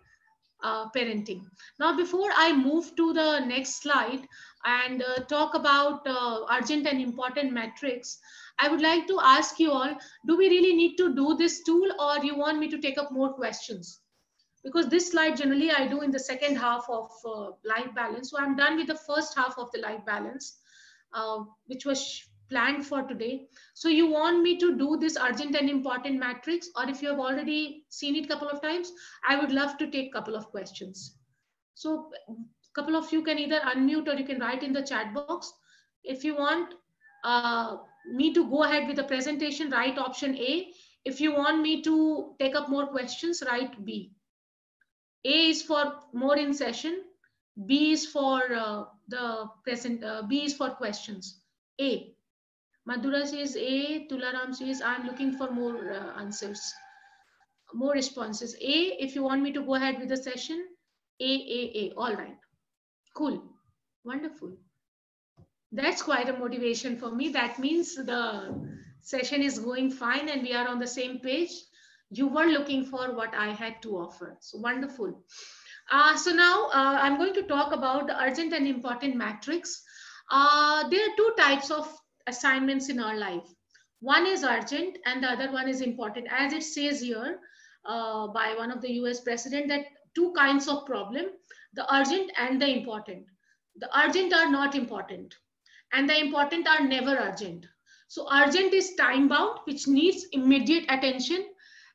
parenting. Now, before I move to the next slide and talk about urgent and important metrics, I would like to ask you all, do we really need to do this tool or you want me to take up more questions? Because this slide generally I do in the second half of life balance. So I'm done with the first half of the life balance, which was planned for today. So you want me to do this urgent and important matrix, or if you have already seen it a couple of times, I would love to take a couple of questions. So a couple of you can either unmute or you can write in the chat box. If you want me to go ahead with the presentation, write option A. If you want me to take up more questions, write B. A is for more in session. B is for B is for questions. A. Madhura says A. Tularam says I'm looking for more answers, more responses. A, if you want me to go ahead with the session, A. All right. Cool. Wonderful. That's quite a motivation for me. That means the session is going fine and we are on the same page. You were looking for what I had to offer. So wonderful. So now I'm going to talk about the urgent and important matrix. There are 2 types of assignments in our life. One is urgent and the other one is important. As it says here by one of the US president, that 2 kinds of problem, the urgent and the important. The urgent are not important and the important are never urgent. So urgent is time bound, which needs immediate attention,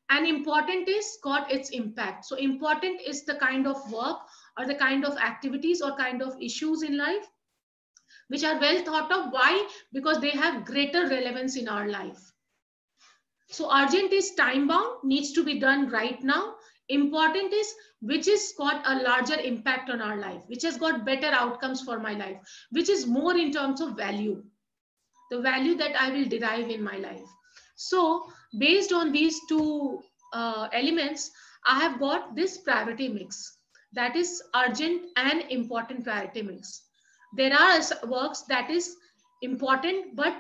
and important is got its impact. So important is the kind of work or the kind of activities or kind of issues in life which are well thought of. Why? Because they have greater relevance in our life. So urgent is time bound, needs to be done right now. Important is which has got a larger impact on our life, which has got better outcomes for my life, which is more in terms of value, the value that I will derive in my life. So based on these 2 elements, I have got this priority mix, that is urgent and important priority mix. There are works that is important but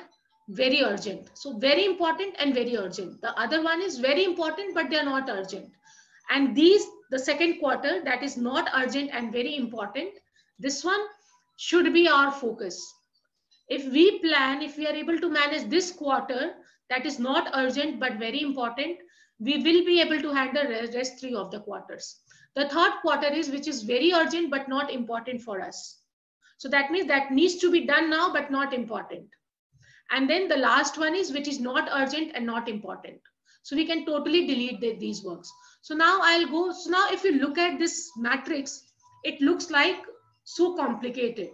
very urgent. So very important and very urgent. The other one is very important but they are not urgent. And these, the second quarter, that is not urgent and very important, this one should be our focus. If we plan, if we are able to manage this quarter, that is not urgent but very important, we will be able to handle the rest 3 of the quarters. The third quarter is which is very urgent but not important for us. So that means that needs to be done now but not important. And then the last one is which is not urgent and not important. So we can totally delete these works. So now I'll go. So now if you look at this matrix, it looks like so complicated.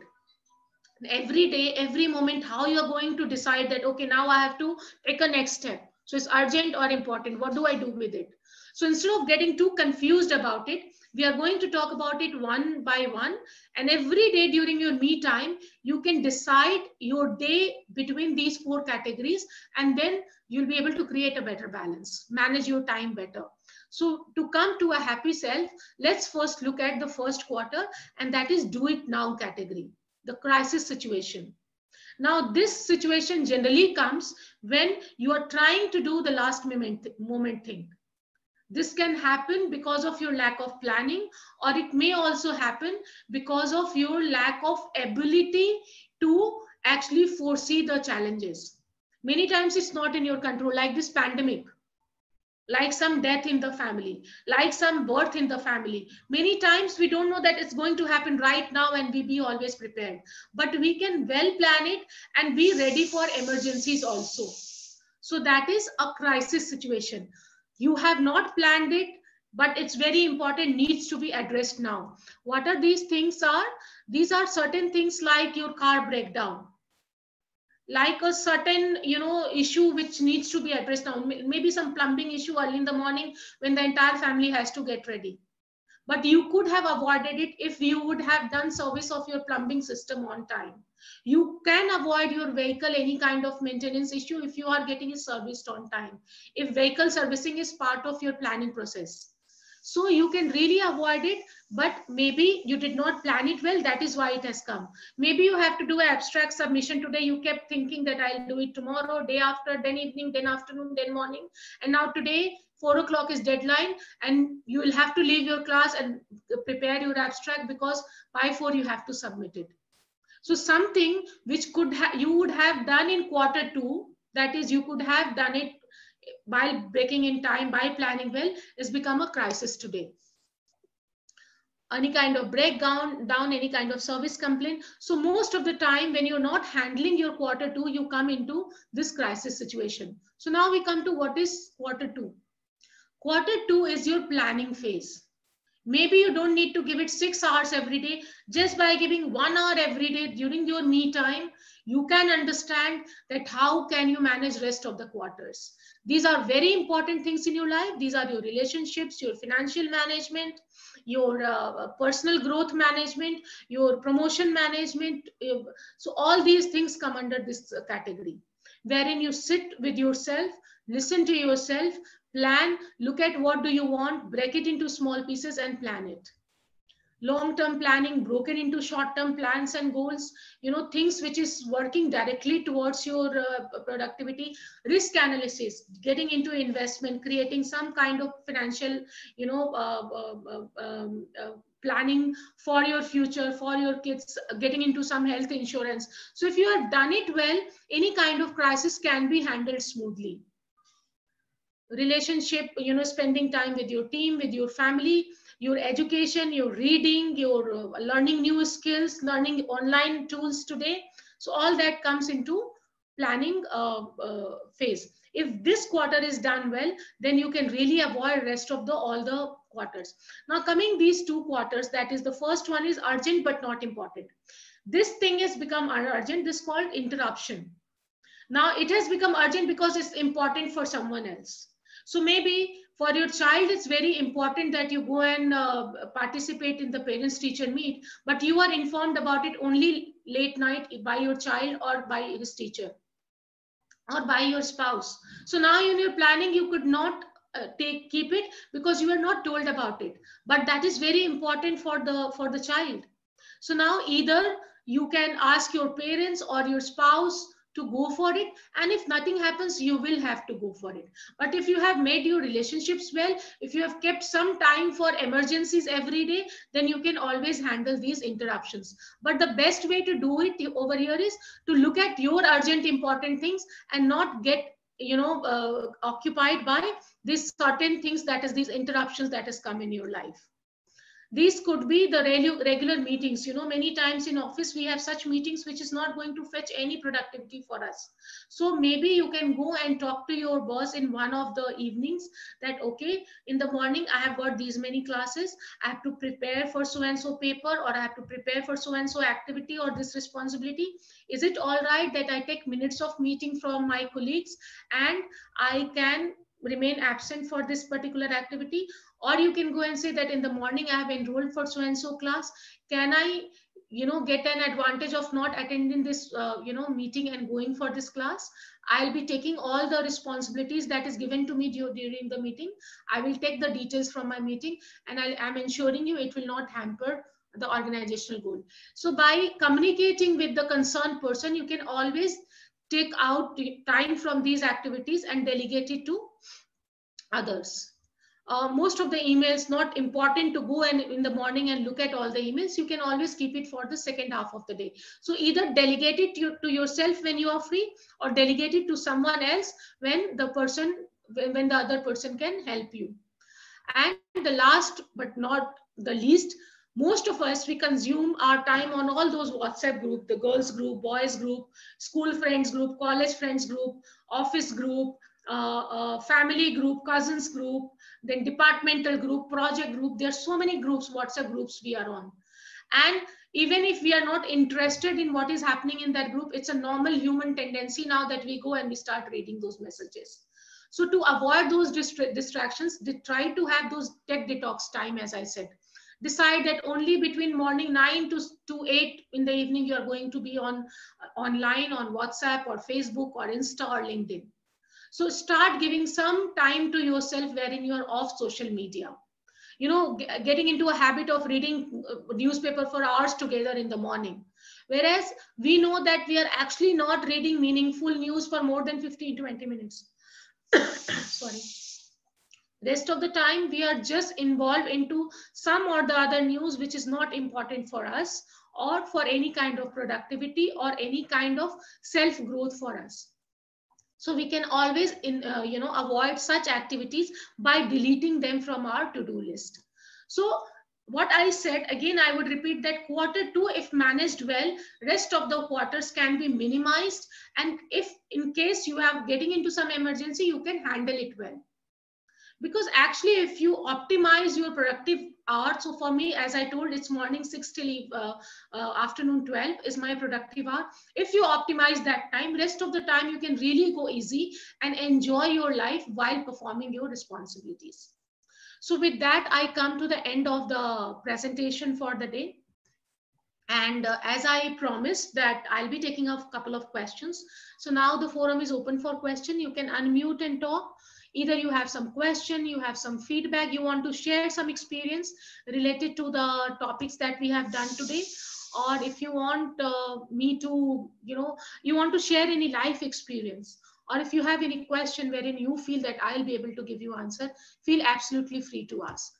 Every day, every moment, how you're going to decide that, okay, now I have to take a next step. So it's urgent or important. What do I do with it? So instead of getting too confused about it, we are going to talk about it one by one. And every day during your me time, you can decide your day between these 4 categories, and then you'll be able to create a better balance, manage your time better. So to come to a happy self, let's first look at the first quarter, and that is do it now category, the crisis situation. Now, this situation generally comes when you are trying to do the last moment thing. This can happen because of your lack of planning, or it may also happen because of your lack of ability to actually foresee the challenges. Many times it's not in your control, like this pandemic, like some death in the family, like some birth in the family. Many times we don't know that it's going to happen right now, and we be always prepared. But we can well plan it and be ready for emergencies also. So that is a crisis situation. You have not planned it, but it's very important, needs to be addressed now. What are these things are? These are certain things like your car breakdown, like a certain issue which needs to be addressed now. Maybe some plumbing issue early in the morning when the entire family has to get ready. But you could have avoided it if you would have done service of your plumbing system on time. You can avoid your vehicle any kind of maintenance issue if you are getting it serviced on time, if vehicle servicing is part of your planning process. So you can really avoid it, but maybe you did not plan it well. That is why it has come. Maybe you have to do an abstract submission today. You kept thinking that I'll do it tomorrow, day after, then evening, then afternoon, then morning. And now today, 4 o'clock is deadline, and you will have to leave your class and prepare your abstract because by 4 you have to submit it. So something which you would have done in quarter 2, that is you could have done it by breaking in time, by planning well, has become a crisis today. Any kind of breakdown, any kind of service complaint. So most of the time when you're not handling your quarter 2, you come into this crisis situation. So now we come to what is quarter 2. Quarter 2 is your planning phase. Maybe you don't need to give it 6 hours every day. Just by giving 1 hour every day during your me time, you can understand that how can you manage rest of the quarters. These are very important things in your life. These are your relationships, your financial management, your personal growth management, your promotion management. So all these things come under this category, wherein you sit with yourself, listen to yourself, plan, look at what do you want, break it into small pieces and plan it. Long-term planning broken into short-term plans and goals, things which is working directly towards your productivity. Risk analysis, getting into investment, creating some kind of financial, planning for your future, for your kids, getting into some health insurance. So if you have done it well, any kind of crisis can be handled smoothly. Relationship, spending time with your team, with your family, your education, your reading, your learning new skills, learning online tools today. So all that comes into planning phase. If this quarter is done well, then you can really avoid rest of all the quarters. Now coming these 2 quarters, that is the first one is urgent but not important. This thing has become urgent. This is called interruption. Now it has become urgent because it's important for someone else. So maybe for your child, it's very important that you go and participate in the parents-teacher meet, but you are informed about it only late night by your child or by his teacher or by your spouse. So now in your planning, you could not keep it because you are not told about it. But that is very important for the child. So now either you can ask your parents or your spouse to go for it, and if nothing happens, you will have to go for it. But if you have made your relationships well, if you have kept some time for emergencies every day, then you can always handle these interruptions. But the best way to do it over here is to look at your urgent important things and not get occupied by these certain things, that is these interruptions that has come in your life. These could be the regular meetings. Many times in office we have such meetings which is not going to fetch any productivity for us. So maybe you can go and talk to your boss in one of the evenings that, okay, in the morning I have got these many classes, I have to prepare for so and so paper, or I have to prepare for so and so activity or this responsibility. Is it all right that I take minutes of meeting from my colleagues and I can remain absent for this particular activity? Or you can go and say that in the morning I have enrolled for so and so class, can I get an advantage of not attending this meeting and going for this class? I'll be taking all the responsibilities that is given to me during the meeting. I will take the details from my meeting, and I'm ensuring you it will not hamper the organizational goal. So by communicating with the concerned person, you can always take out time from these activities and delegate it to others. Most of the emails, not important to go and in the morning and look at all the emails. You can always keep it for the second half of the day. So either delegate it to yourself when you are free, or delegate it to someone else when the other person can help you. And the last but not the least, most of us, we consume our time on all those WhatsApp group, the girls group, boys group, school friends group, college friends group, office group, family group, cousins group, then departmental group, project group. There are so many groups, WhatsApp groups we are on. And even if we are not interested in what is happening in that group, it's a normal human tendency now that we go and we start reading those messages. So to avoid those distractions, they try to have those tech detox time, as I said. Decide that only between morning 9 to 8 in the evening, you are going to be online on WhatsApp or Facebook or Insta or LinkedIn. So start giving some time to yourself wherein you are off social media. Getting into a habit of reading newspaper for hours together in the morning. Whereas we know that we are actually not reading meaningful news for more than 15-20 minutes. Sorry. Rest of the time, we are just involved into some or the other news which is not important for us or for any kind of productivity or any kind of self-growth for us. So we can always avoid such activities by deleting them from our to-do list. So what I said, again, I would repeat that Q2, if managed well, rest of the quarters can be minimized. And if in case you are getting into some emergency, you can handle it well. Because actually, if you optimize your productive hours, so for me, as I told, it's morning 6 till afternoon 12 is my productive hour. If you optimize that time, rest of the time you can really go easy and enjoy your life while performing your responsibilities. So with that, I come to the end of the presentation for the day. And as I promised that I'll be taking a couple of questions. So now the forum is open for question. You can unmute and talk. Either you have some question, you have some feedback, you want to share some experience related to the topics that we have done today, or if you want me to, you want to share any life experience, or if you have any question wherein you feel that I'll be able to give you answer, feel absolutely free to ask.